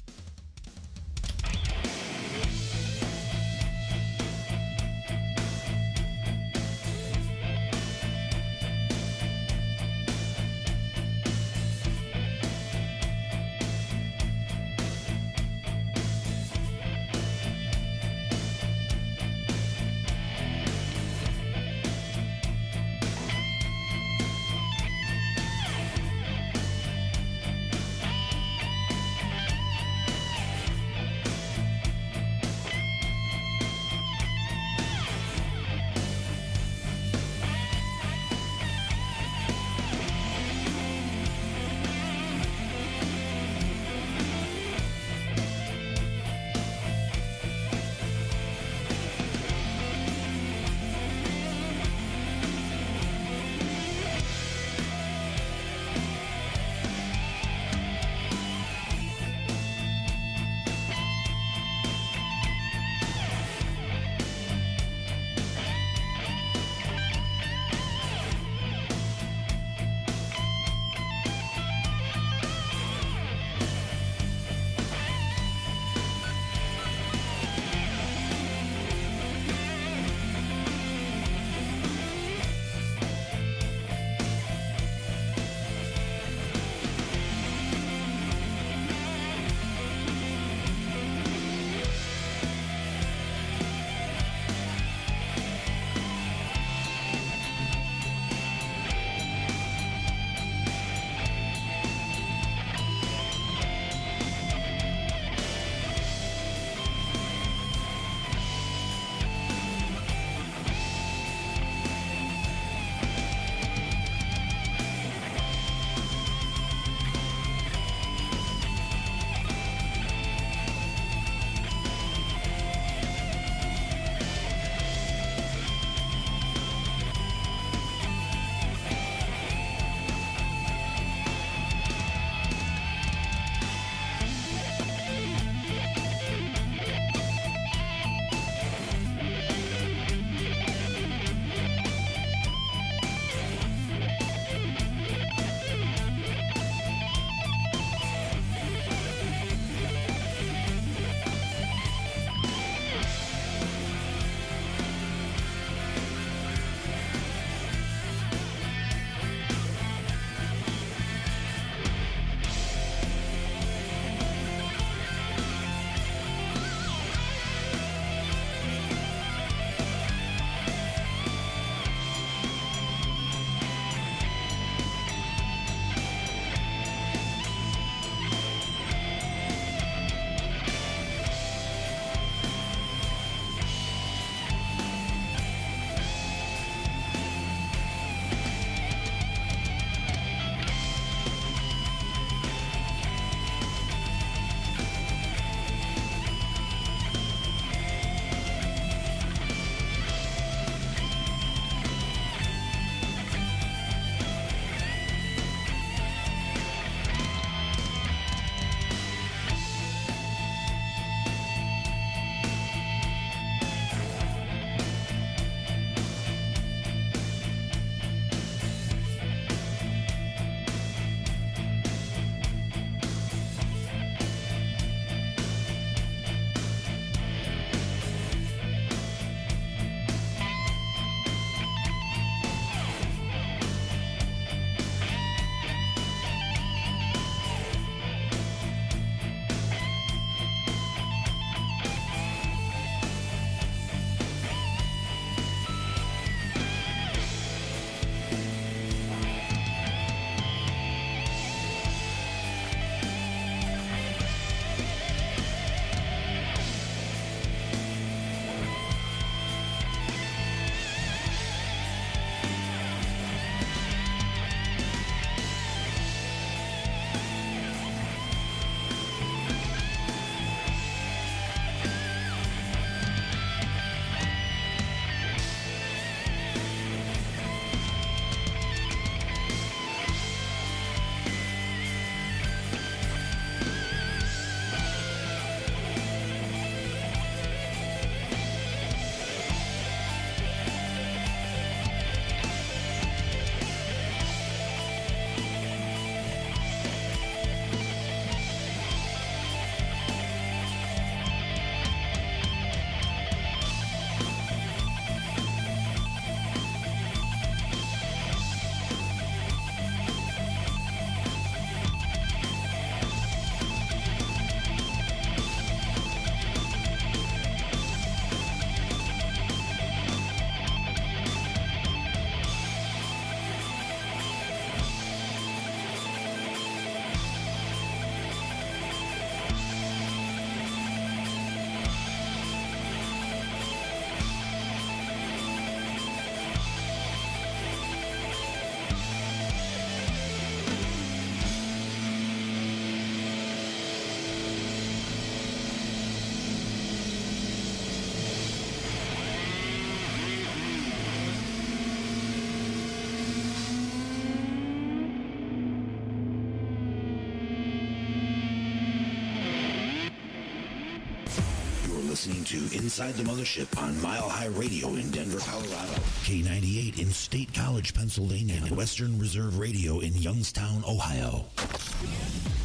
listening to Inside the Mothership on Mile High Radio in Denver, Colorado. K98 in State College, Pennsylvania. And Western Reserve Radio in Youngstown, Ohio.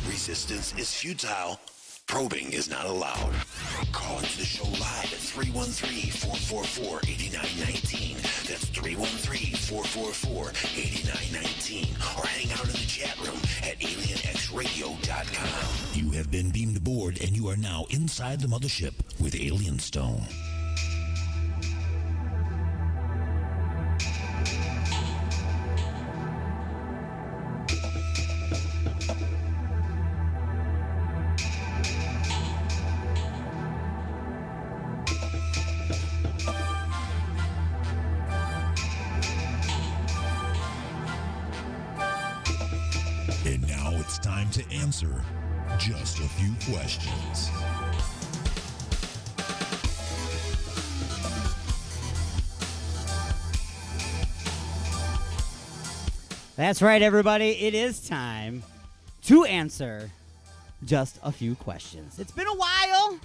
Resistance is futile. Probing is not allowed. Call into the show live at 313-444-8919. That's 313-444-8919. Or hang out in the chat room at alienxradio.com. You have been beamed aboard, and you are now inside the mothership with Alien Stone. And now it's time to answer just a few questions. That's right, everybody. It is time to answer just a few questions. It's been a while.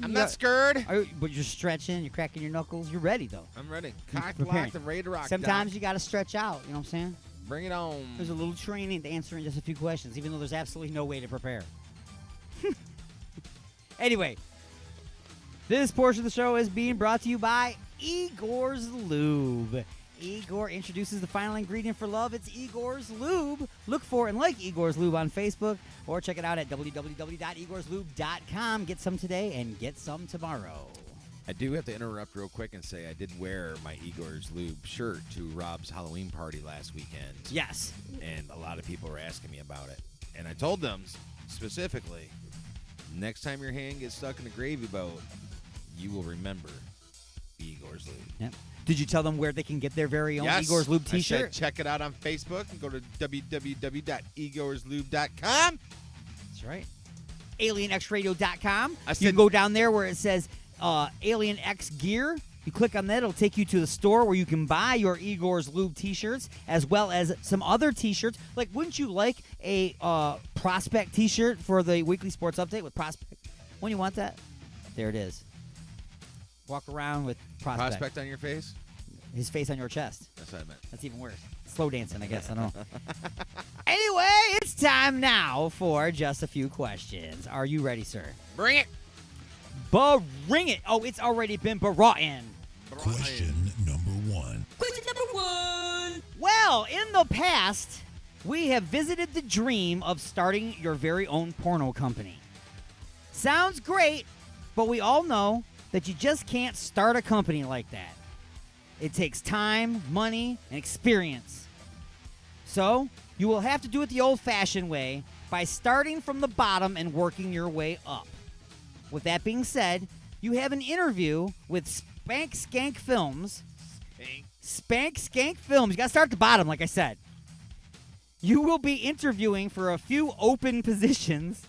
I'm not scared. But you're stretching. You're cracking your knuckles. You're ready, though. I'm ready. You're Cocked, preparing. locked, and ready to rock. Sometimes Doc. you got to stretch out. You know what I'm saying? Bring it on. There's a little training to answering just a few questions, even though there's absolutely no way to prepare. Anyway, this portion of the show is being brought to you by Igor's Lube. Igor introduces the final ingredient for love. It's Igor's Lube. Look for and like Igor's Lube on Facebook or check it out at www.igorslube.com. Get some today and get some tomorrow. I do have to interrupt real quick and say I did wear my Igor's Lube shirt to Rob's Halloween party last weekend. Yes. And a lot of people were asking me about it. And I told them specifically, next time your hand gets stuck in a gravy boat, you will remember Igor's Lube. Yep. Did you tell them where they can get their very own Yes. Igor's Lube I t-shirt? said check it out on Facebook and go to www.igorslube.com. That's right. AlienXRadio.com. I You said- can go down there where it says Alien X Gear. You click on that, it'll take you to the store where you can buy your Igor's Lube t-shirts as well as some other t-shirts. Like, wouldn't you like a Prospect t-shirt for the weekly sports update with Prospect? When you want that? There it is. Walk around with Prospect. Prospect on your face? His face on your chest. That's what I meant. That's even worse. Slow dancing, I guess. I don't know. Anyway, it's time now for just a few questions. Are you ready, sir? Bring it. Bring it. Oh, it's already been brought in. Question number 1. Well, in the past, we have visited the dream of starting your very own porno company. Sounds great, but we all know that you just can't start a company like that. It takes time, money, and experience. So, you will have to do it the old-fashioned way by starting from the bottom and working your way up. With that being said, you have an interview with Spank Skank Films. Spank Skank Films. You got to start at the bottom, like I said. You will be interviewing for a few open positions.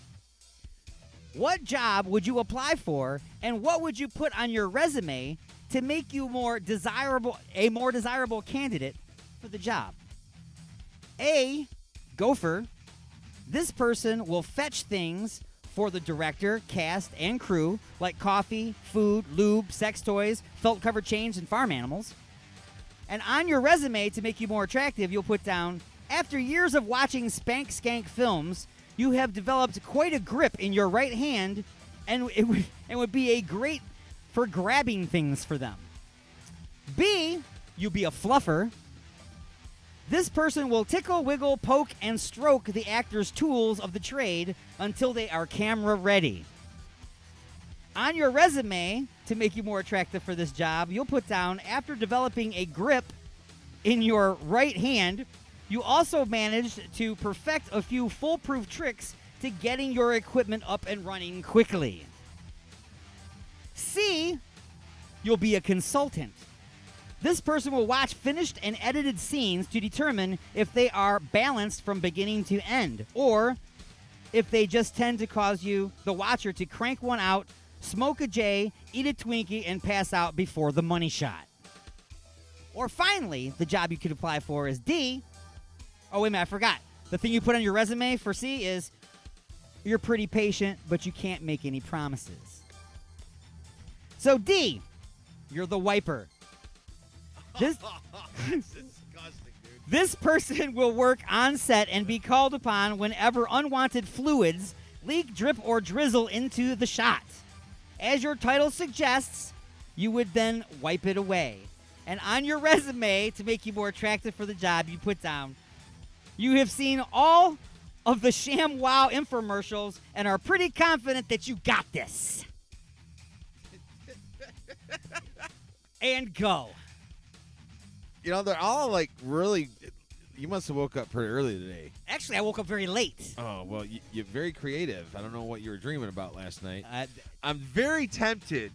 What job would you apply for, and what would you put on your resume to make you a more desirable candidate for the job? A, gopher. This person will fetch things for the director, cast, and crew, like coffee, food, lube, sex toys, felt-covered chains, and farm animals. And on your resume, to make you more attractive, you'll put down, after years of watching Spank Skank Films, you have developed quite a grip in your right hand, and it would be a great for grabbing things for them. B, you'll be a fluffer. This person will tickle, wiggle, poke, and stroke the actor's tools of the trade until they are camera ready. On your resume, to make you more attractive for this job, you'll put down, after developing a grip in your right hand, you also managed to perfect a few foolproof tricks to getting your equipment up and running quickly. C, you'll be a consultant. This person will watch finished and edited scenes to determine if they are balanced from beginning to end, or if they just tend to cause you, the watcher, to crank one out, smoke a J, eat a Twinkie, and pass out before the money shot. Or finally, the job you could apply for is D. Oh, wait a minute, I forgot. The thing you put on your resume for C is you're pretty patient, but you can't make any promises. So, D, you're the wiper. This, That's disgusting, dude. this person will work on set and be called upon whenever unwanted fluids leak, drip, or drizzle into the shot. As your title suggests, you would then wipe it away. And on your resume, to make you more attractive for the job, you put down, you have seen all of the ShamWow infomercials and are pretty confident that you got this. And go. You know, they're all like really. You must have woke up pretty early today. Actually, I woke up very late. Oh, well, you're very creative. I don't know what you were dreaming about last night. I'm very tempted.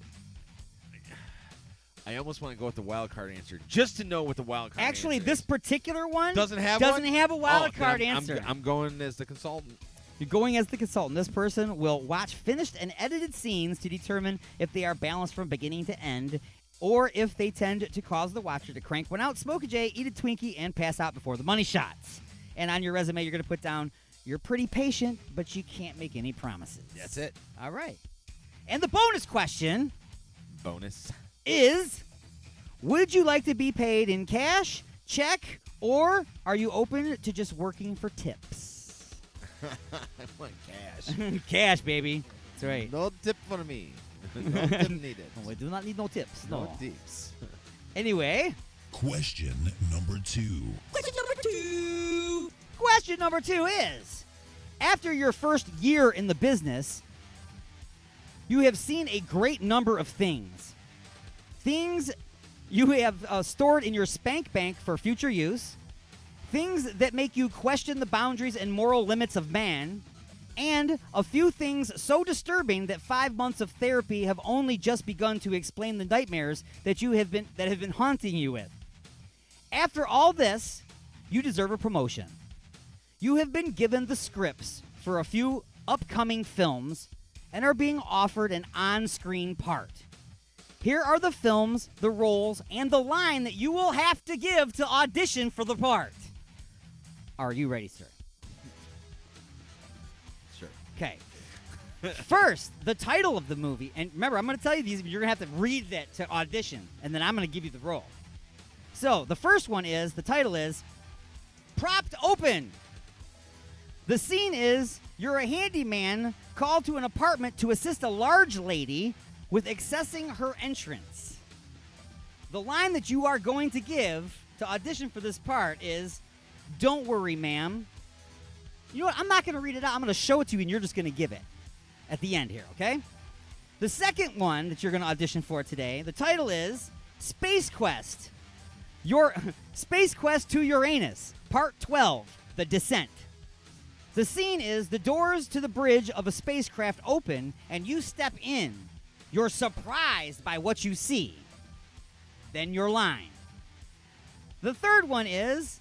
I almost want to go with the wild card answer just to know what the wild card Actually, answer this is. particular one Doesn't have a wild card then answer. I'm going as the consultant. You're going as the consultant. This person will watch finished and edited scenes to determine if they are balanced from beginning to end, or if they tend to cause the watcher to crank one out, smoke a J, eat a Twinkie, and pass out before the money shots. And on your resume, you're going to put down, you're pretty patient, but you can't make any promises. That's it. All right. And the bonus question Bonus. is, would you like to be paid in cash, check, or are you open to just working for tips? I want cash. Cash, baby. That's right. No tip for me. No tip needed. No, we do not need no tips. No No. tips. Anyway. Question number 2. Question number 2 is, after your first year in the business, you have seen a great number of things. Things you have stored in your spank bank for future use, things that make you question the boundaries and moral limits of man, and a few things so disturbing that 5 months of therapy have only just begun to explain the nightmares that have been haunting you with. After all this, you deserve a promotion. You have been given the scripts for a few upcoming films and are being offered an on-screen part. Here are the films, the roles, and the line that you will have to give to audition for the part. Are you ready, sir? Sure. Okay. First, the title of the movie. And remember, I'm going to tell you these. You're going to have to read that to audition, and then I'm going to give you the role. So, the first one is, the title is, Propped Open. The scene is, you're a handyman called to an apartment to assist a large lady with accessing her entrance. The line that you are going to give to audition for this part is, don't worry, ma'am. You know what? I'm not going to read it out. I'm going to show it to you, and you're just going to give it at the end here, okay? The second one that you're going to audition for today, the title is Space Quest. Your Space Quest to Uranus, Part 12, The Descent. The scene is the doors to the bridge of a spacecraft open, and you step in. You're surprised by what you see. Then your line. The third one is,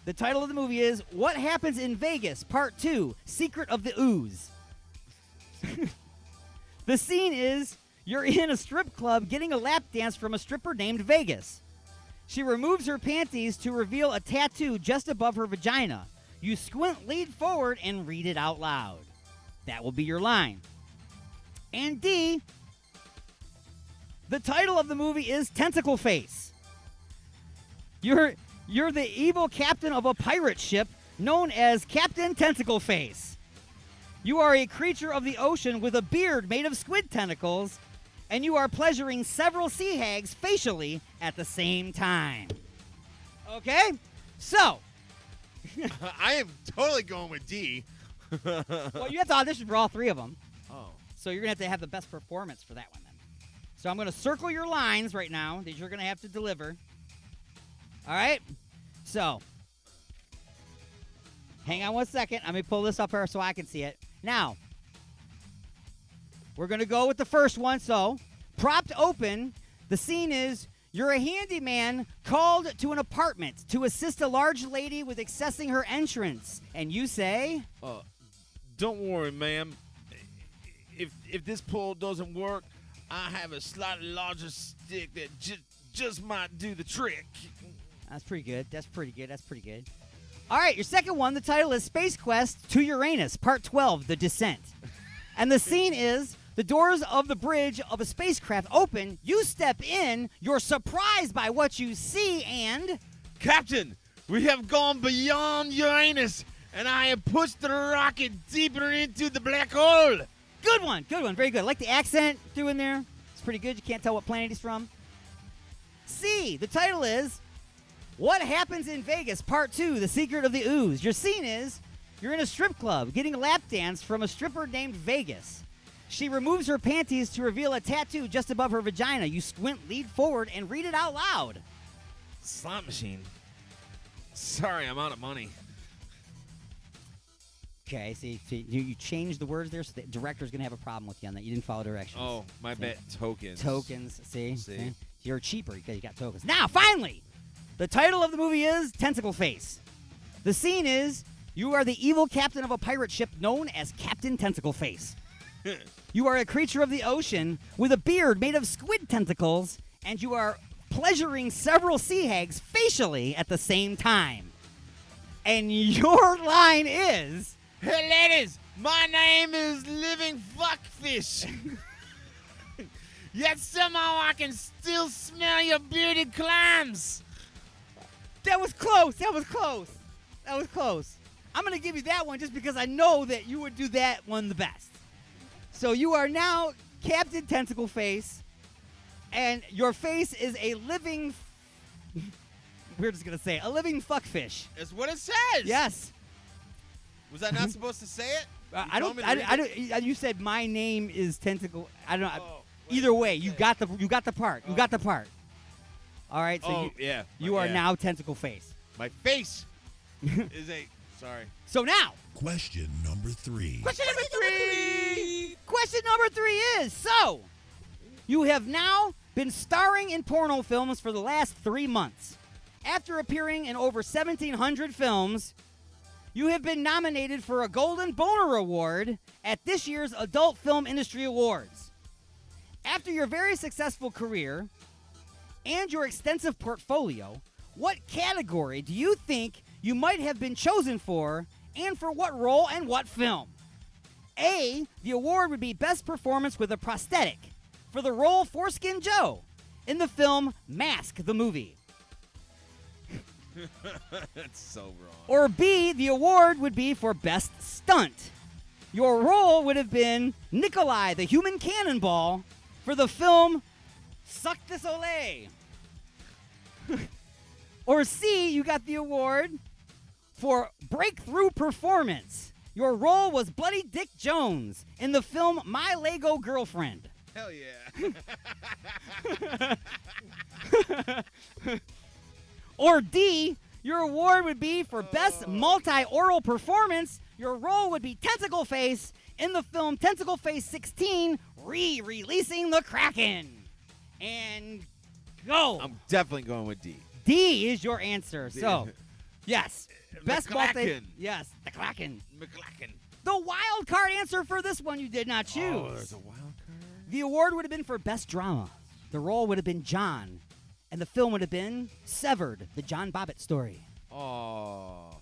the title of the movie is What Happens in Vegas, Part 2, Secret of the Ooze. The scene is, you're in a strip club getting a lap dance from a stripper named Vegas. She removes her panties to reveal a tattoo just above her vagina. You squint, lean forward, and read it out loud. That will be your line. And D, the title of the movie is Tentacle Face. You're the evil captain of a pirate ship known as Captain Tentacle Face. You are a creature of the ocean with a beard made of squid tentacles, and you are pleasuring several sea hags facially at the same time. Okay? So. I am totally going with D. Well, you have to audition for all three of them. Oh. So you're going to have the best performance for that one then. So I'm going to circle your lines right now that you're going to have to deliver. All right? So. Hang on 1 second. Let me pull this up here so I can see it. Now. We're going to go with the first one. So, propped open. The scene is, you're a handyman called to an apartment to assist a large lady with accessing her entrance. And you say? Don't worry, ma'am. If this pull doesn't work, I have a slightly larger stick that just might do the trick. That's pretty good. That's pretty good. That's pretty good. All right, your second one, the title is Space Quest to Uranus, Part 12, The Descent. And the scene is, The doors of the bridge of a spacecraft open. You step in. You're surprised by what you see, and... Captain, we have gone beyond Uranus, and I have pushed the rocket deeper into the black hole. Good one. Very good. I like the accent through in there. It's pretty good. You can't tell what planet he's from. C, the title is What Happens in Vegas, Part 2, The Secret of the Ooze. Your scene is you're in a strip club getting a lap dance from a stripper named Vegas. She removes her panties to reveal a tattoo just above her vagina. You squint, lead forward, and read it out loud. Slot machine. Sorry, I'm out of money. Okay, see you changed the words there, so the director's going to have a problem with you on that. You didn't follow directions. Oh, my bad. Tokens. Tokens, see? You're cheaper because you got tokens. Now, finally, the title of the movie is Tentacle Face. The scene is you are the evil captain of a pirate ship known as Captain Tentacle Face. You are a creature of the ocean with a beard made of squid tentacles, and you are pleasuring several sea hags facially at the same time. And your line is... Hey, ladies, my name is Living Fuckfish. Yet somehow I can still smell your bearded clams. That was close. I'm going to give you that one just because I know that you would do that one the best. So you are now Captain Tentacle Face, and your face is a living... We're just going to say it. A living fuckfish. That's what it says. Yes. Was I not supposed to say it? I don't. You said my name is Tentacle. I don't know. Either way, you got the part. You got the part. All right. So you are now Tentacle Face. My face is a. Sorry. So now. Question number 3. Question number three is so. You have now been starring in porno films for the last 3 months. After appearing in over 1,700 films, you have been nominated for a Golden Boner Award at this year's Adult Film Industry Awards. After your very successful career and your extensive portfolio, what category do you think you might have been chosen for, and for what role and what film? A, the award would be Best Performance with a Prosthetic for the role Foreskin Joe in the film Mask the Movie. That's so wrong. Or B, the award would be for Best Stunt. Your role would have been Nikolai the Human Cannonball for the film Suck the Soleil. Or C, you got the award for Breakthrough Performance. Your role was Bloody Dick Jones in the film My Lego Girlfriend. Hell yeah. Or D, your award would be for Best Multi-Oral Performance. Your role would be Tentacle Face in the film Tentacle Face 16, Re-Releasing the Kraken. And go. I'm definitely going with D. D is your answer. So, yes. Best McCracken. Yes, the Kraken. McCracken. The wild card answer for this one you did not choose. Oh, there's a wild card? The award would have been for Best Drama. The role would have been John. And the film would have been Severed, the John Bobbitt story. Oh.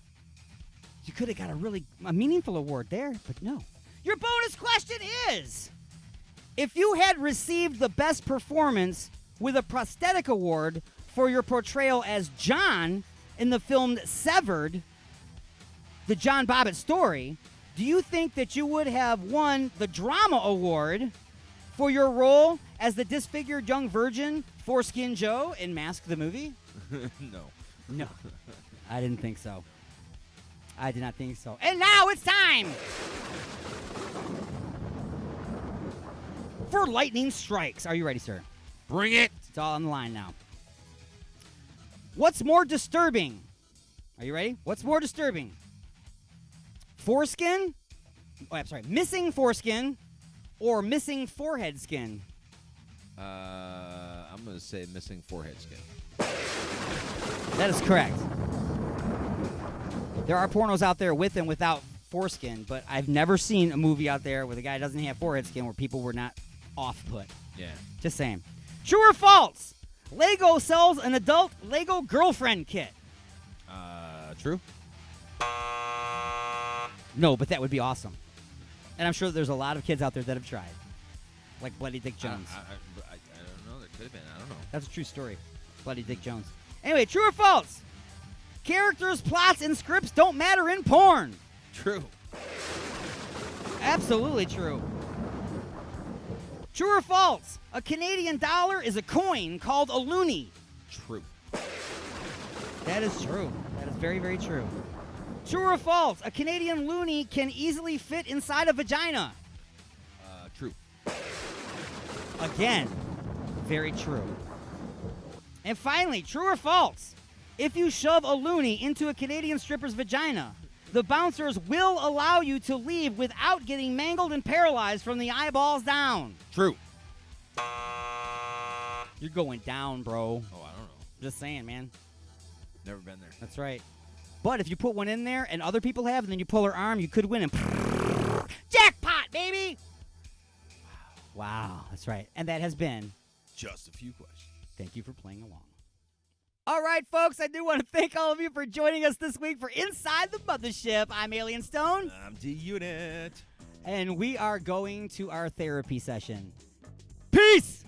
You could have got a meaningful award there, but no. Your bonus question is, if you had received the Best Performance with a Prosthetic Award for your portrayal as John in the film Severed, the John Bobbitt story, do you think that you would have won the Drama Award for your role as the disfigured young virgin Foreskin Joe in Mask the Movie? No. I didn't think so. I did not think so. And now it's time for Lightning Strikes. Are you ready, sir? Bring it. It's all on the line now. What's more disturbing? Are you ready? What's more disturbing? Foreskin? Oh, I'm sorry. Missing foreskin or missing forehead skin? I'm going to say missing forehead skin. That is correct. There are pornos out there with and without foreskin, but I've never seen a movie out there where the guy doesn't have forehead skin where people were not off-put. Yeah. Just saying. True or false? Lego sells an adult Lego girlfriend kit. True. No, but that would be awesome. And I'm sure there's a lot of kids out there that have tried. Like Bloody Dick Jones. I don't know. There could have been. I don't know. That's a true story. Bloody Dick Jones. Anyway, true or false? Characters, plots, and scripts don't matter in porn. True. Absolutely true. True or false? A Canadian dollar is a coin called a loonie. True. That is true. That is very, very true. True or false? A Canadian loonie can easily fit inside a vagina. True. Again, very true. And finally, true or false? If you shove a loonie into a Canadian stripper's vagina, the bouncers will allow you to leave without getting mangled and paralyzed from the eyeballs down. True. You're going down, bro. Oh, I don't know. Just saying, man. Never been there. That's right. But if you put one in there and other people have, and then you pull her arm, you could win. And jackpot, baby! Wow, that's right. And that has been Just a Few Questions. Thank you for playing along. All right, folks, I do want to thank all of you for joining us this week for Inside the Mothership. I'm Alien Stone. I'm D-Unit. And we are going to our therapy session. Peace!